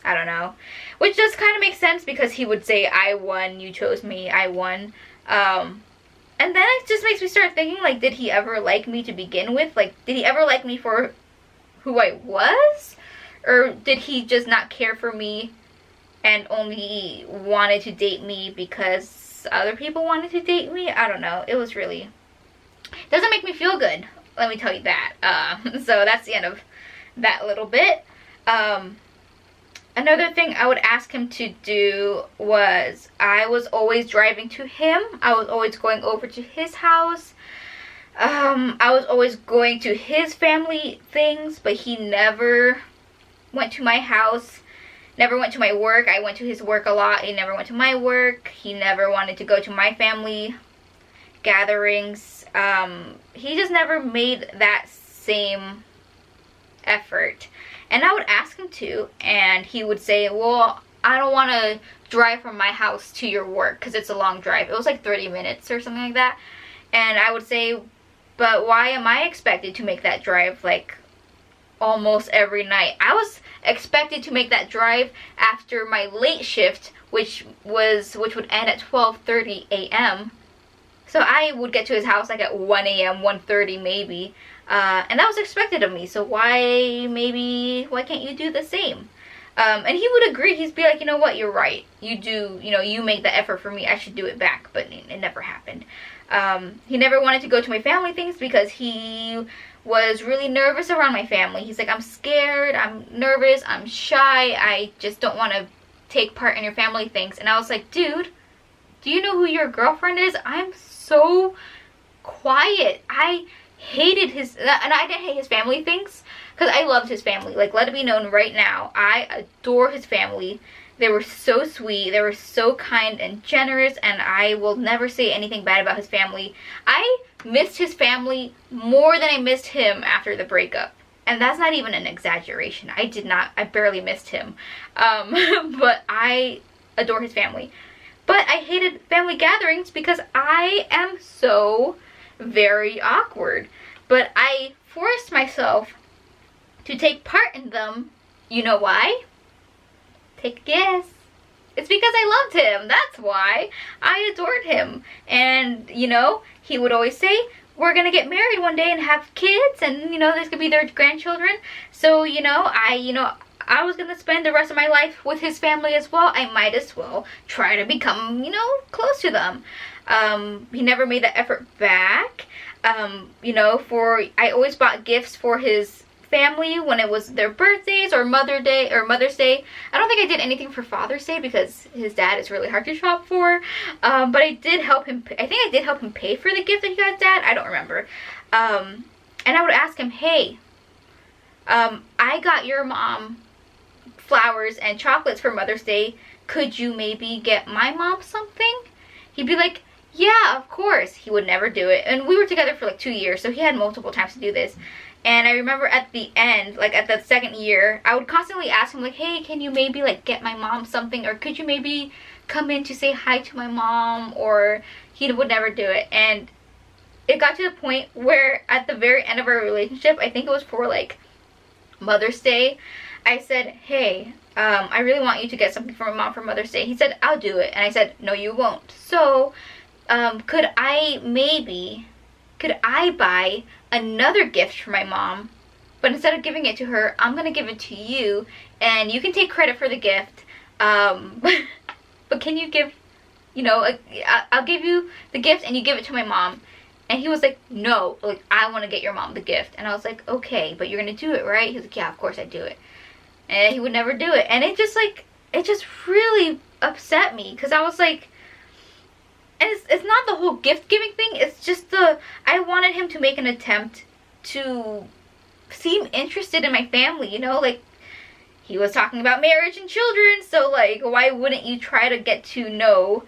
I don't know. Which just kind of makes sense, because he would say, "I won, you chose me, I won." And then it just makes me start thinking, like, did he ever like me to begin with? Like, did he ever like me for who I was? Or did he just not care for me and only wanted to date me because other people wanted to date me? I don't know. It was really, doesn't make me feel good, let me tell you that. So that's the end of that little bit. Another thing I would ask him to do was, I was always driving to him. I was always going over to his house. I was always going to his family things, but he never went to my house, never went to my work. I went to his work a lot. He never went to my work. He never wanted to go to my family gatherings. He just never made that same effort. And I would ask him to, and he would say, "Well, I don't want to drive from my house to your work because it's a long drive." It was like 30 minutes or something like that. And I would say, "But why am I expected to make that drive like almost every night?" I was expected to make that drive after my late shift, which would end at 12:30 a.m. So I would get to his house like at 1 a.m., 1:30 maybe. And that was expected of me, so why can't you do the same? And he would agree. He'd be like, "You know what, you're right. You do, you know, you make the effort for me. I should do it back." But it never happened. He never wanted to go to my family things because he was really nervous around my family. He's like, "I'm scared, I'm nervous, I'm shy. I just don't want to take part in your family things." And I was like, "Dude, do you know who your girlfriend is? I'm so quiet." I hated his, and I didn't hate his family things, because I loved his family. Like, let it be known right now, I adore his family. They were so sweet, they were so kind and generous, and I will never say anything bad about his family. I missed his family more than I missed him after the breakup. And that's not even an exaggeration. I barely missed him. But I adore his family. But I hated family gatherings because I am so very awkward. But I forced myself to take part in them. You know why? Take a guess. It's because I loved him. That's why. I adored him. And, you know, he would always say, we're gonna get married one day and have kids, and, you know, this could be their grandchildren. So, you know, I was gonna spend the rest of my life with his family as well. I might as well try to become, you know, close to them. He never made that effort back. You know, I always bought gifts for his family when it was their birthdays or Mother's Day. I don't think I did anything for Father's Day because his dad is really hard to shop for. But I did help him. I think I did help him pay for the gift that he got his dad. I don't remember. And I would ask him, hey, I got your mom flowers and chocolates for Mother's Day. Could you maybe get my mom something? He'd be like, yeah, of course. He would never do it. And we were together for like 2 years, so he had multiple times to do this. And I remember at the end, like at the second year, I would constantly ask him like, hey, can you maybe like get my mom something? Or could you maybe come in to say hi to my mom? Or he would never do it. And it got to the point where at the very end of our relationship, I think it was for like Mother's Day, I said, hey, I really want you to get something for my mom for Mother's Day. He said, I'll do it. And I said, no, you won't. So could I buy another gift for my mom, but instead of giving it to her, I'm gonna give it to you, and you can take credit for the gift, but can you give, you know, I'll give you the gift and you give it to my mom. And he was like, no, like, I want to get your mom the gift. And I was like, okay, but you're gonna do it, right? He was like, yeah, of course I do it. And he would never do it. And it just really upset me, because I was like, and it's not the whole gift giving thing, it's just I wanted him to make an attempt to seem interested in my family, you know, like he was talking about marriage and children, so like why wouldn't you try to get to know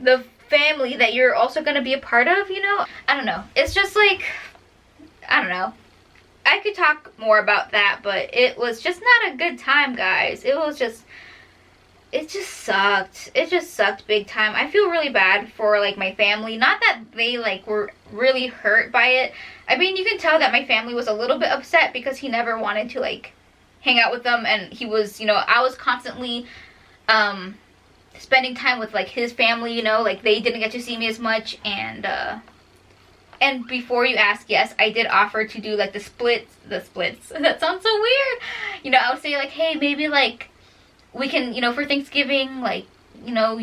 the family that you're also going to be a part of, you know? I don't know. It's just like, I don't know. I could talk more about that, but it was just not a good time, guys. It just sucked. It just sucked big time. I feel really bad for like my family. Not that they like were really hurt by it. I mean, you can tell that my family was a little bit upset because he never wanted to like hang out with them, and he was, you know, I was constantly spending time with like his family, you know, like they didn't get to see me as much. And before you ask, yes, I did offer to do like the splits. That sounds so weird. You know, I would say like, hey, maybe like we can, you know, for Thanksgiving, like, you know,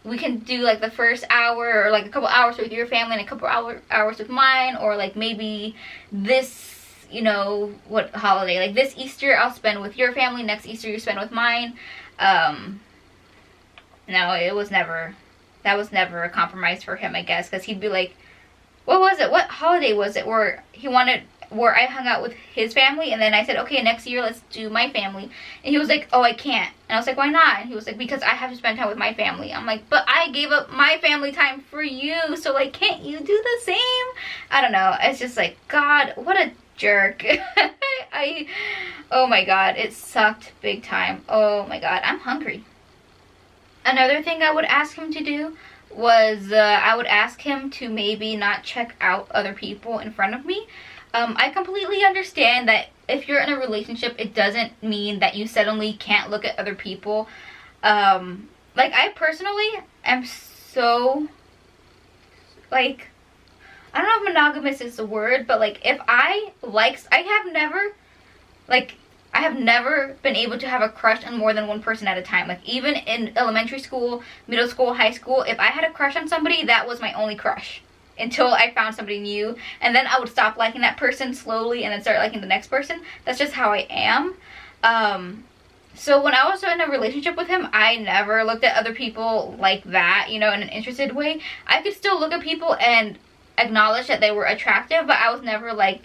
we can do like the first hour or like a couple hours with your family and a couple hours with mine, or like maybe this, you know, what holiday, like this Easter I'll spend with your family, next Easter you spend with mine. No, that was never a compromise for him, I guess, because he'd be like, what holiday was it where I hung out with his family, and then I said, okay, next year let's do my family, and he was like, oh, I can't. And I was like, why not? And he was like, because I have to spend time with my family. I'm like, but I gave up my family time for you, so like, can't you do the same? I don't know. It's just like, God, what a jerk. Oh my God, it sucked big time. Oh my God, I'm hungry. Another thing I would ask him to do was I would ask him to maybe not check out other people in front of me. I completely understand that if you're in a relationship, it doesn't mean that you suddenly can't look at other people. Like, I personally am so, like, I don't know if monogamous is the word, but like, if I have never been able to have a crush on more than one person at a time. Like, even in elementary school, middle school, high school, if I had a crush on somebody, that was my only crush until I found somebody new, and then I would stop liking that person slowly and then start liking the next person. That's just how I am. So when I was in a relationship with him, I never looked at other people like that, you know, in an interested way. I could still look at people and acknowledge that they were attractive, but I was never like,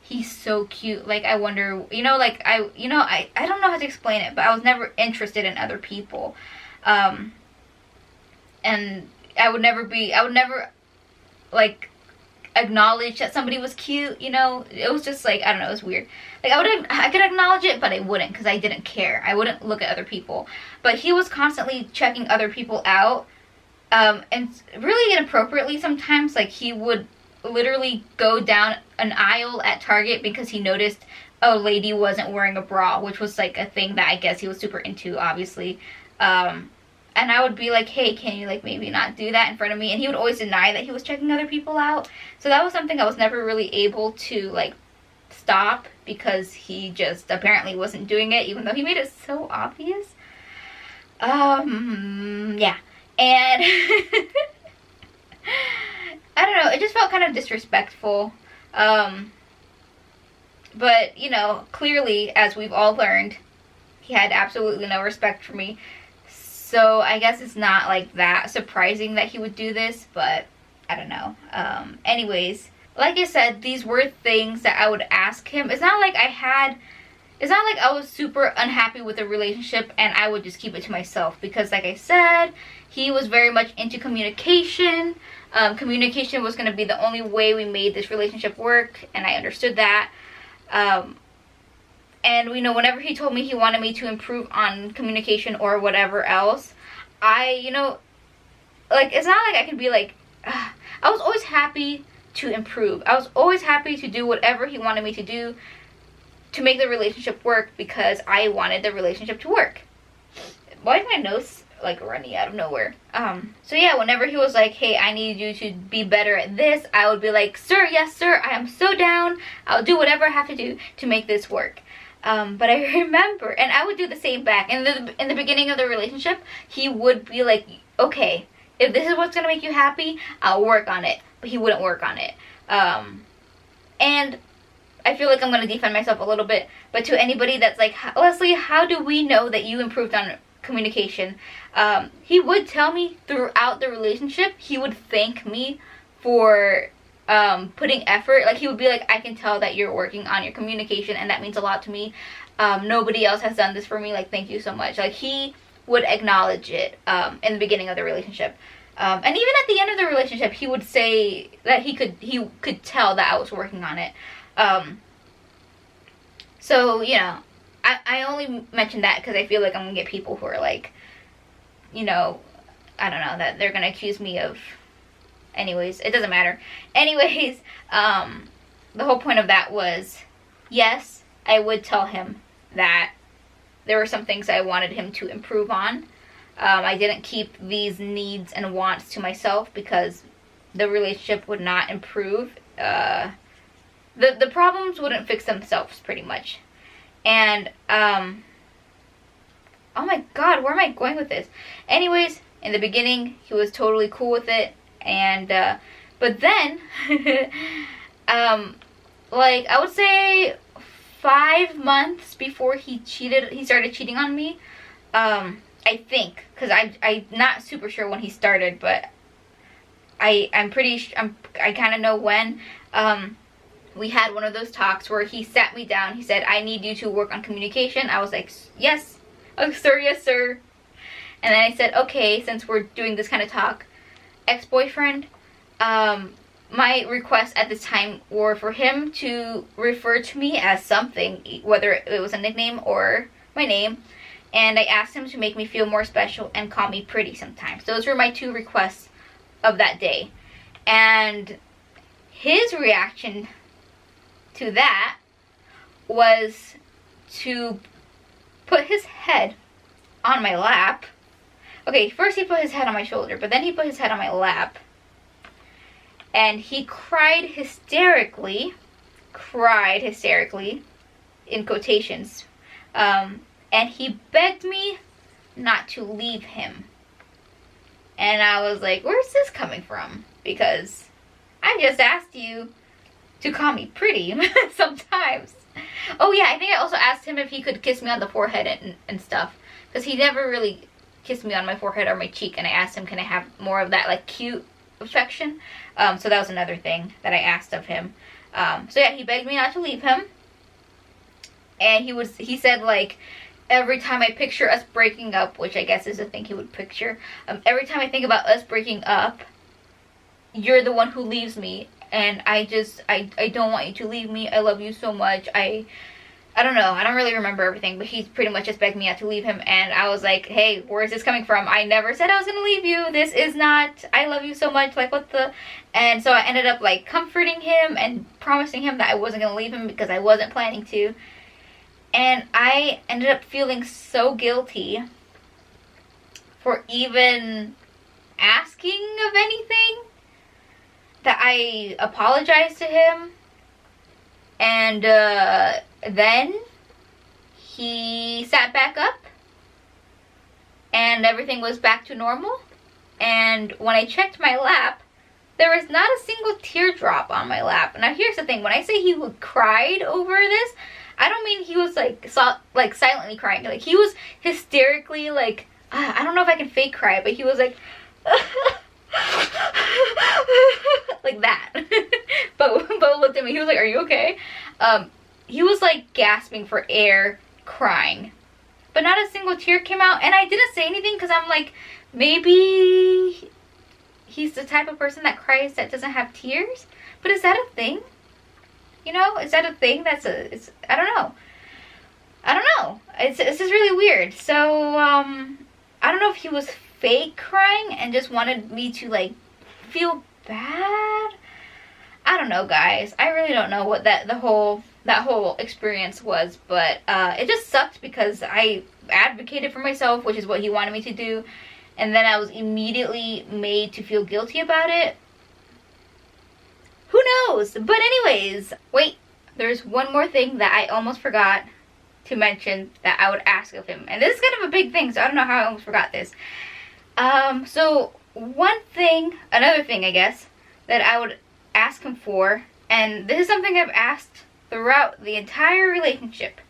he's so cute, like, I wonder, you know, like, I don't know how to explain it, but I was never interested in other people. And I would never like acknowledge that somebody was cute, you know. It was just like, I don't know, it was weird. Like, I could acknowledge it, but I wouldn't, because I didn't care. I wouldn't look at other people. But he was constantly checking other people out, And really inappropriately sometimes. Like, he would literally go down an aisle at Target because he noticed a lady wasn't wearing a bra, which was like a thing that I guess he was super into, obviously. And I would be like, hey, can you like maybe not do that in front of me? And he would always deny that he was checking other people out. So that was something I was never really able to like stop, because he just apparently wasn't doing it, even though he made it so obvious. Yeah. And I don't know, it just felt kind of disrespectful. But, you know, clearly, as we've all learned, he had absolutely no respect for me. So I guess it's not like that surprising that he would do this, but I don't know. Anyways, like I said, these were things that I would ask him. It's not like I was super unhappy with the relationship and I would just keep it to myself, because like I said, he was very much into communication. Communication was going to be the only way we made this relationship work, and I understood that. And, you know, whenever he told me he wanted me to improve on communication or whatever else, you know, like, it's not like I can be like, I was always happy to improve. I was always happy to do whatever he wanted me to do to make the relationship work, because I wanted the relationship to work. Why is my nose like running out of nowhere? So yeah, whenever he was like, hey, I need you to be better at this, I would be like, sir, yes sir, I am so down. I'll do whatever I have to do to make this work. But I remember, and I would do the same back. In the beginning of the relationship, he would be like, okay, if this is what's gonna make you happy, I'll work on it. But he wouldn't work on it. And I feel like I'm gonna defend myself a little bit. But to anybody that's like, Leslie, how do we know that you improved on communication? He would tell me throughout the relationship. He would thank me for putting effort. Like, he would be like, I can tell that you're working on your communication, and that means a lot to me. Nobody else has done this for me, like, thank you so much. Like, he would acknowledge it in the beginning of the relationship, and even at the end of the relationship, he would say that he could tell that I was working on it. So, you know, I only mention that because I feel like I'm gonna get people who are like, you know, I don't know, that they're gonna accuse me of. Anyways, it doesn't matter. Anyways, the whole point of that was, yes, I would tell him that there were some things I wanted him to improve on. I didn't keep these needs and wants to myself, because the relationship would not improve. The problems wouldn't fix themselves, pretty much. And, oh my god, where am I going with this? Anyways, in the beginning, he was totally cool with it. And, but then, like, I would say 5 months before he started cheating on me, I think, because I'm not super sure when he started, but I kind of know when. We had one of those talks where he sat me down. He said, I need you to work on communication. I was like, yes. Oh, sir, yes, sir. And then I said, okay, since we're doing this kind of talk, ex-boyfriend, my requests at this time were for him to refer to me as something, whether it was a nickname or my name. And I asked him to make me feel more special and call me pretty sometimes. Those were my 2 requests of that day. And his reaction to that was to put his head on my lap. Okay, first he put his head on my shoulder, but then he put his head on my lap. And he cried hysterically, in quotations. And he begged me not to leave him. And I was like, where's this coming from? Because I just asked you to call me pretty sometimes. Oh yeah, I think I also asked him if he could kiss me on the forehead and stuff. Because he never really kissed me on my forehead or my cheek. And I asked him, can I have more of that like cute affection? So that was another thing that I asked of him. So yeah, he begged me not to leave him. And he said like, every time I picture us breaking up, which I guess is a thing he would picture. Every time I think about us breaking up, you're the one who leaves me. And I don't want you to leave me. I love you so much. I don't know. I don't really remember everything, but he pretty much just begged me not to leave him. And I was like, hey, where is this coming from? I never said I was going to leave you. This is not, I love you so much. Like, what the? And so I ended up, like, comforting him and promising him that I wasn't going to leave him because I wasn't planning to. And I ended up feeling so guilty for even asking of anything that I apologized to him. And then he sat back up and everything was back to normal. And when I checked my lap, there was not a single teardrop on my lap. Now here's the thing, when I say he cried over this, I don't mean he was like silently crying. Like, he was hysterically, like, I don't know if I can fake cry, but he was like like that. But looked at me, he was like, are you okay? He was like gasping for air, crying, but not a single tear came out. And I didn't say anything because I'm like, maybe he's the type of person that cries that doesn't have tears. But is that a thing? You know, is that a thing? I don't know. It's just really weird. So I don't know if he was fake crying and just wanted me to, like, feel bad. I don't know, guys. I really don't know what that whole experience was, but it just sucked because I advocated for myself, which is what he wanted me to do, and then I was immediately made to feel guilty about it. Who knows? But anyways, wait, there's one more thing that I almost forgot to mention that I would ask of him, and this is kind of a big thing, so I don't know how I almost forgot this. So another thing I guess that I would ask him for, and this is something I've asked throughout the entire relationship.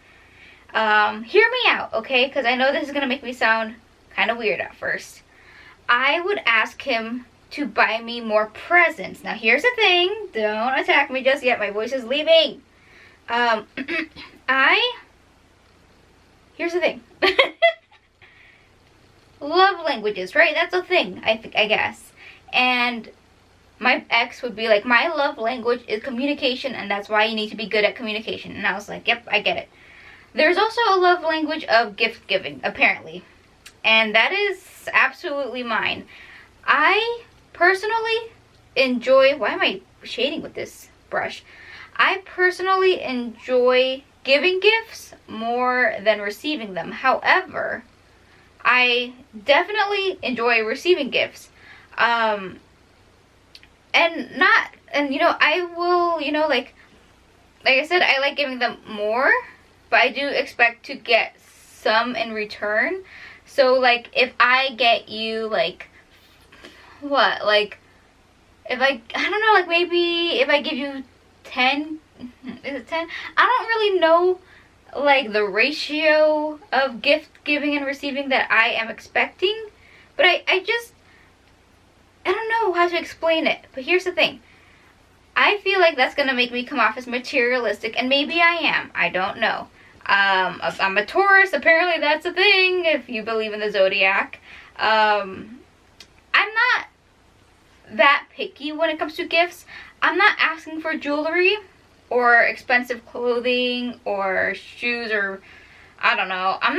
Hear me out, okay? Because I know this is gonna make me sound kind of weird at first. I would ask him to buy me more presents. Now here's the thing, don't attack me just yet, my voice is leaving. Here's the thing. Love languages, right? That's a thing, I guess. And my ex would be like, my love language is communication, and that's why you need to be good at communication. And I was like, yep, I get it. There's also a love language of gift giving, apparently. And that is absolutely mine. I personally enjoy, why am I shading with this brush? I personally enjoy giving gifts more than receiving them. However, I definitely enjoy receiving gifts. And you know, I will, you know, like I said, I like giving them more, but I do expect to get some in return. So, like, if I get you, like, what, like, if I don't know, like, maybe if I give you 10, is it 10? I don't really know, like, the ratio of gift giving and receiving that I am expecting, but I don't know how to explain it. But here's the thing, I feel like that's gonna make me come off as materialistic, and maybe I am, I don't know. I'm a Taurus, apparently that's a thing if you believe in the zodiac. I'm not that picky when it comes to gifts. I'm not asking for jewelry or expensive clothing or shoes, or I don't know. I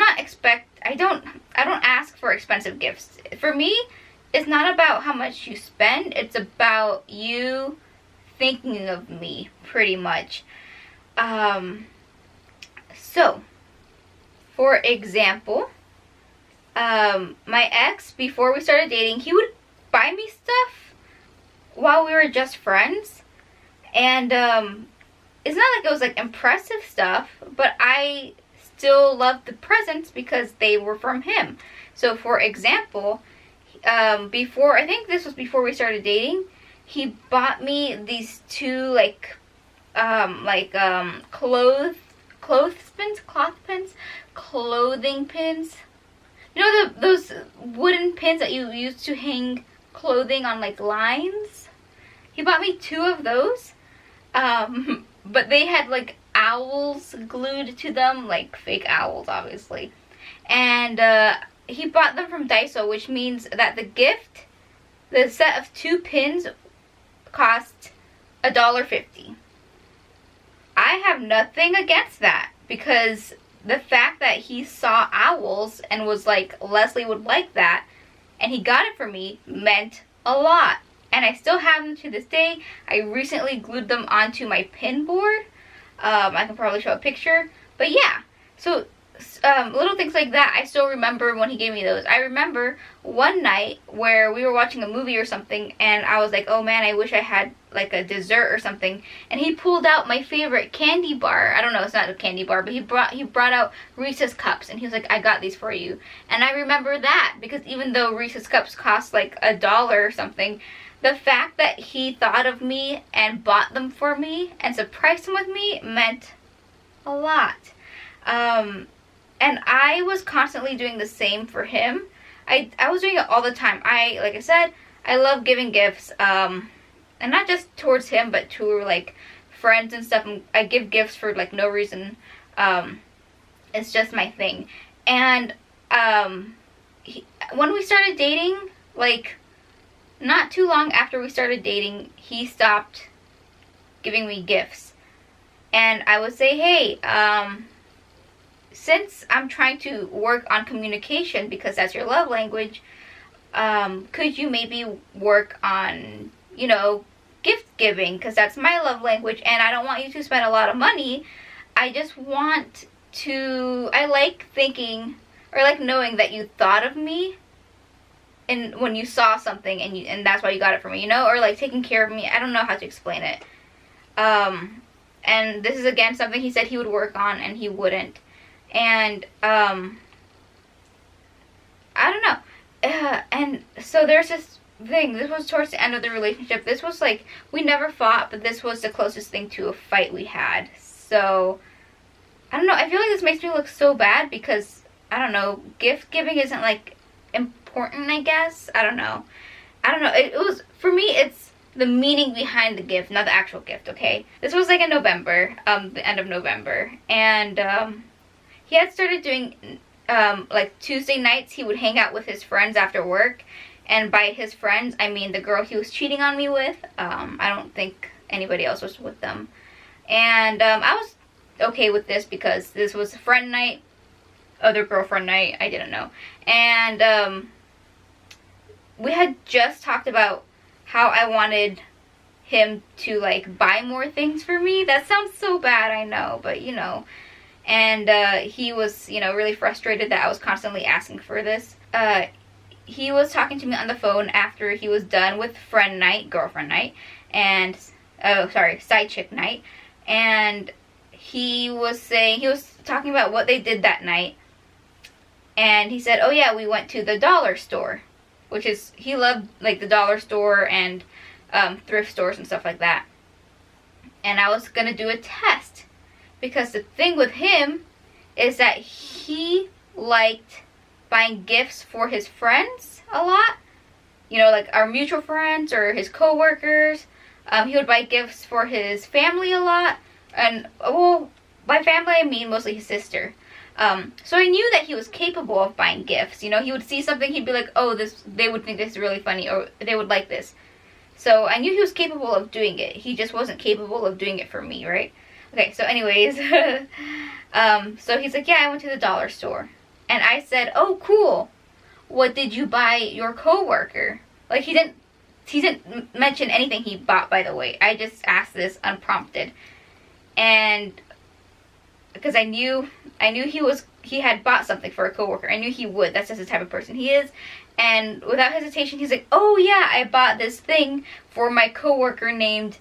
don't ask for expensive gifts. For me, it's not about how much you spend, it's about you thinking of me, pretty much. So, for example, my ex, before we started dating, he would buy me stuff while we were just friends. And it's not like it was like impressive stuff, but I still loved the presents because they were from him. So for example, I think this was before we started dating, he bought me these two clothing pins. You know those wooden pins that you use to hang clothing on, like, lines? He bought me 2 of those. But they had, like, owls glued to them, like fake owls, obviously. And he bought them from Daiso, which means that the set of 2 pins cost $1.50. I have nothing against that. because the fact that he saw owls and was like, Leslie would like that, and he got it for me, meant a lot. And I still have them to this day. I recently glued them onto my pin board. I can probably show a picture. But yeah, so little things like that, I still remember when he gave me those. I remember one night where we were watching a movie or something, and I was like, oh man, I wish I had like a dessert or something. And he pulled out my favorite candy bar. I don't know, it's not a candy bar, but he brought out Reese's Cups, and he was like, I got these for you. And I remember that, because even though Reese's Cups cost like $1 or something, the fact that he thought of me and bought them for me and surprised them with me meant a lot. And I was constantly doing the same for him. I was doing it all the time. Like I said, I love giving gifts, and not just towards him, but to like friends and stuff. I give gifts for like no reason. It's just my thing. And when we started dating, like not too long after we started dating, he stopped giving me gifts. And I would say, hey, since I'm trying to work on communication, because that's your love language, could you maybe work on, you know, gift giving, because that's my love language, and I don't want you to spend a lot of money. I just want to, I like thinking, or like knowing that you thought of me, and when you saw something, and that's why you got it for me, you know, or like taking care of me. I don't know how to explain it. And this is again something he said he would work on, and he wouldn't. And I don't know. And so there's this thing. This was towards the end of the relationship. This was like, we never fought, but this was the closest thing to a fight we had. So I don't know. I feel like this makes me look so bad, because I don't know, gift giving isn't like important, I guess. I don't know. It was, for me, it's the meaning behind the gift, not the actual gift, okay? This was like in November, the end of November. And he had started doing, like Tuesday nights, he would hang out with his friends after work. And by his friends, I mean the girl he was cheating on me with. I don't think anybody else was with them. And I was okay with this, because this was a friend night, other girlfriend night, I didn't know. And we had just talked about how I wanted him to like buy more things for me. That sounds so bad, I know, but you know. And he was, you know, really frustrated that I was constantly asking for this. He was talking to me on the phone after he was done with friend night, girlfriend night, and, oh, sorry, side chick night. And he was talking about what they did that night. And he said, oh yeah, we went to the dollar store, which is, he loved like the dollar store and thrift stores and stuff like that. And I was going to do a test, because the thing with him is that he liked buying gifts for his friends a lot. You know, like our mutual friends or his co-workers. He would buy gifts for his family a lot. And, well, by family I mean mostly his sister. So I knew that he was capable of buying gifts. You know, he would see something, he'd be like, oh, they would think this is really funny, or they would like this. So I knew he was capable of doing it. He just wasn't capable of doing it for me, right? Okay, so anyways, so he's like, yeah, I went to the dollar store. And I said, oh, cool. What did you buy your coworker? Like, he didn't mention anything he bought, by the way. I just asked this unprompted. And because I knew he had bought something for a coworker. I knew he would. That's just the type of person he is. And without hesitation, he's like, oh yeah, I bought this thing for my coworker named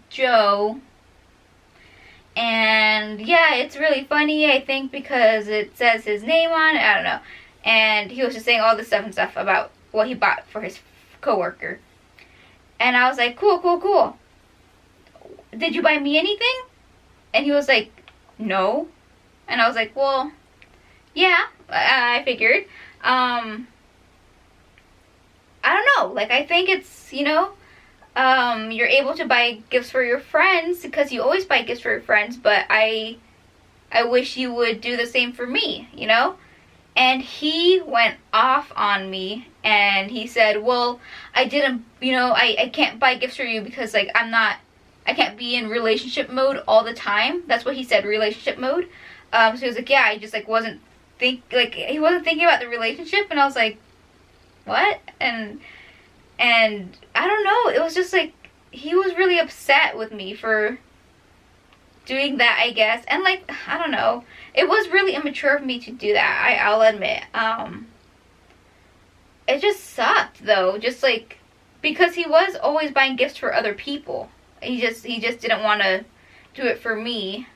Joe. And yeah, it's really funny, I think, because it says his name on it. I don't know. And he was just saying all this stuff and stuff about what he bought for his coworker. And I was like, cool, cool, cool. Did you buy me anything? And he was like, no. And I was like, well, yeah, I figured. I don't know. Like, I think it's, you know, you're able to buy gifts for your friends, because you always buy gifts for your friends, but I wish you would do the same for me, you know? And he went off on me, and he said, well, I didn't, you know, I can't buy gifts for you because, like, I'm not I can't be in relationship mode all the time. That's what he said, relationship mode. So he was like, yeah, I just like wasn't he wasn't thinking about the relationship, and I was like, what? And I don't know, it was just like he was really upset with me for doing that, I guess. And like, I don't know, it was really immature of me to do that, I'll admit. It just sucked though, just like, because he was always buying gifts for other people. He just didn't want to do it for me,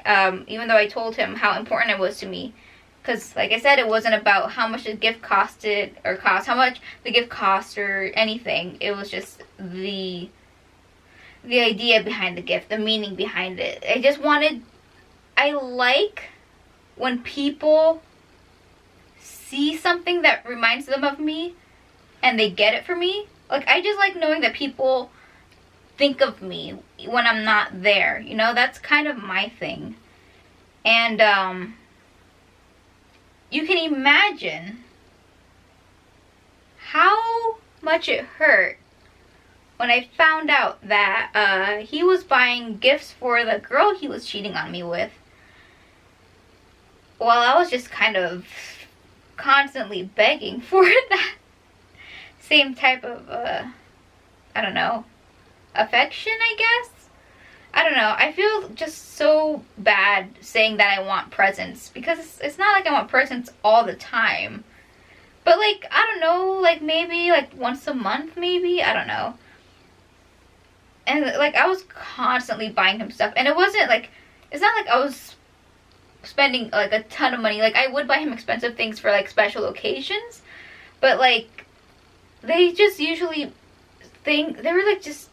even though I told him how important it was to me. Because, like I said, it wasn't about how much the gift costed, or how much the gift cost or anything. It was just the idea behind the gift, the meaning behind it. I like when people see something that reminds them of me and they get it for me. Like, I just like knowing that people think of me when I'm not there. You know, that's kind of my thing. And, you can imagine how much it hurt when I found out that he was buying gifts for the girl he was cheating on me with, while I was just kind of constantly begging for that same type of, I don't know, affection, I guess? I don't know, I feel just so bad saying that I want presents, because it's not like I want presents all the time. But like, I don't know, like maybe like once a month, maybe, I don't know. And like, I was constantly buying him stuff, and it wasn't like, it's not like I was spending like a ton of money. Like, I would buy him expensive things for like special occasions, but like, they just usually they were like just,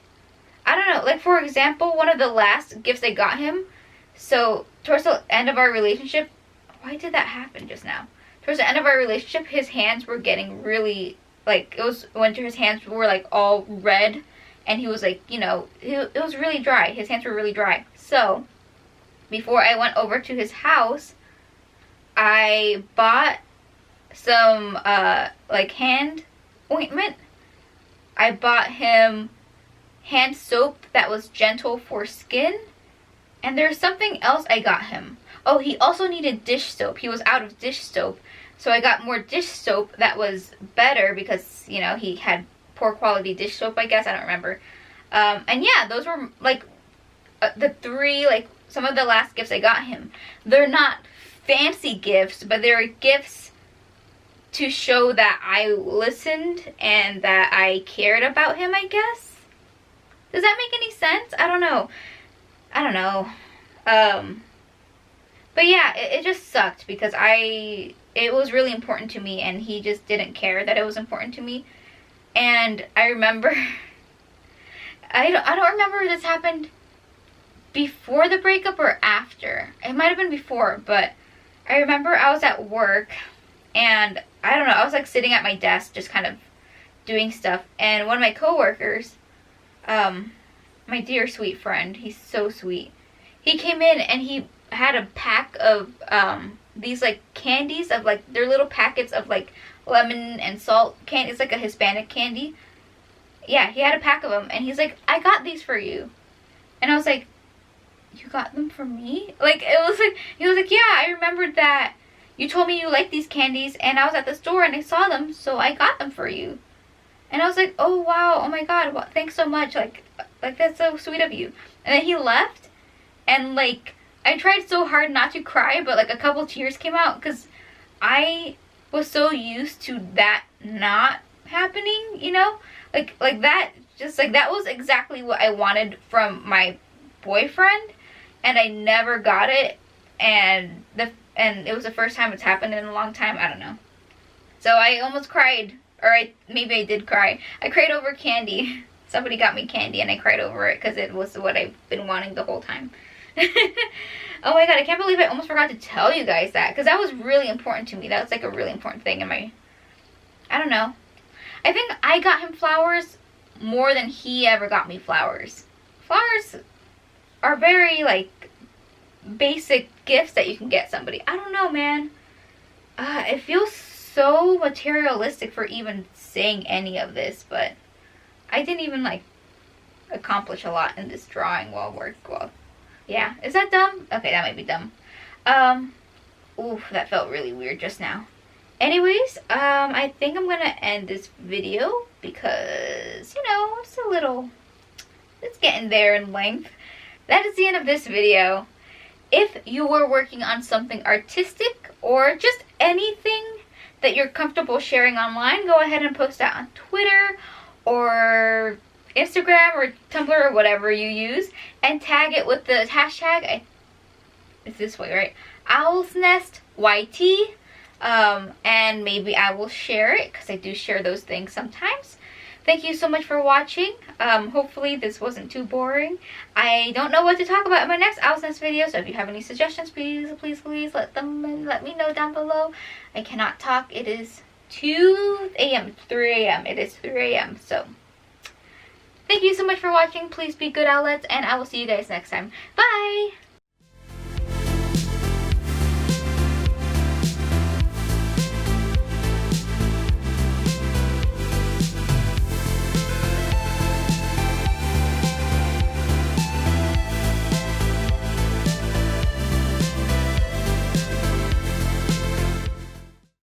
I don't know, like for example, one of the last gifts I got him, so towards the end of our relationship, why did that happen just now? Towards the end of our relationship, his hands were getting really, like, it was when his hands were like all red, and he was like, you know, it was really dry. His hands were really dry. So before I went over to his house, I bought some like hand ointment. I bought him hand soap that was gentle for skin, and there's something else I got him. Oh, he also needed dish soap. He was out of dish soap, so I got more dish soap that was better, because, you know, he had poor quality dish soap, I guess, I don't remember. And yeah, those were like the three, like some of the last gifts I got him. They're not fancy gifts, but they're gifts to show that I listened and that I cared about him, I guess. Does that make any sense? I don't know. But yeah, it just sucked, because it was really important to me, and he just didn't care that it was important to me. And I remember, I don't remember if this happened before the breakup or after. It might have been before, but I remember I was at work, and I don't know, I was like sitting at my desk just kind of doing stuff, and one of my coworkers, my dear sweet friend, he's so sweet, he came in and he had a pack of these like candies, of like, they're little packets of like lemon and salt candy. It's like a Hispanic candy. Yeah, he had a pack of them, and he's like, I got these for you. And I was like, you got them for me? Like, it was like, he was like, yeah, I remembered that you told me you liked these candies, and I was at the store and I saw them, so I got them for you. And I was like, oh wow, oh my god, well, thanks so much, like that's so sweet of you. And then he left, and like, I tried so hard not to cry, but like a couple tears came out, because I was so used to that not happening, you know? Like that, just like, that was exactly what I wanted from my boyfriend, and I never got it, and it was the first time it's happened in a long time, I don't know. So I almost cried, or maybe I did cry. I cried over candy. Somebody got me candy and I cried over it, because it was what I've been wanting the whole time. Oh my god, I can't believe I almost forgot to tell you guys that, because that was really important to me. That was like a really important thing in my, I don't know. I think I got him flowers more than he ever got me flowers. Flowers are very like basic gifts that you can get somebody. I don't know, man. It feels so materialistic for even saying any of this, but I didn't even like accomplish a lot in this drawing well. Yeah, is that dumb? Okay, that might be dumb. Oof, that felt really weird just now. Anyways, I think I'm gonna end this video because, you know, it's getting there in length. That is the end of this video. If you were working on something artistic or just anything that you're comfortable sharing online, go ahead and post that on Twitter or Instagram or Tumblr or whatever you use, and tag it with the hashtag, it's this way, right? OwlsNest YT, and maybe I will share it because I do share those things sometimes. Thank you so much for watching. Hopefully this wasn't too boring. I don't know what to talk about in my next OwlsNest video, so if you have any suggestions, please let me know down below. I cannot talk. It is 2 a.m. 3 a.m. It is 3 a.m. So thank you so much for watching. Please be good owlets, and I will see you guys next time. Bye!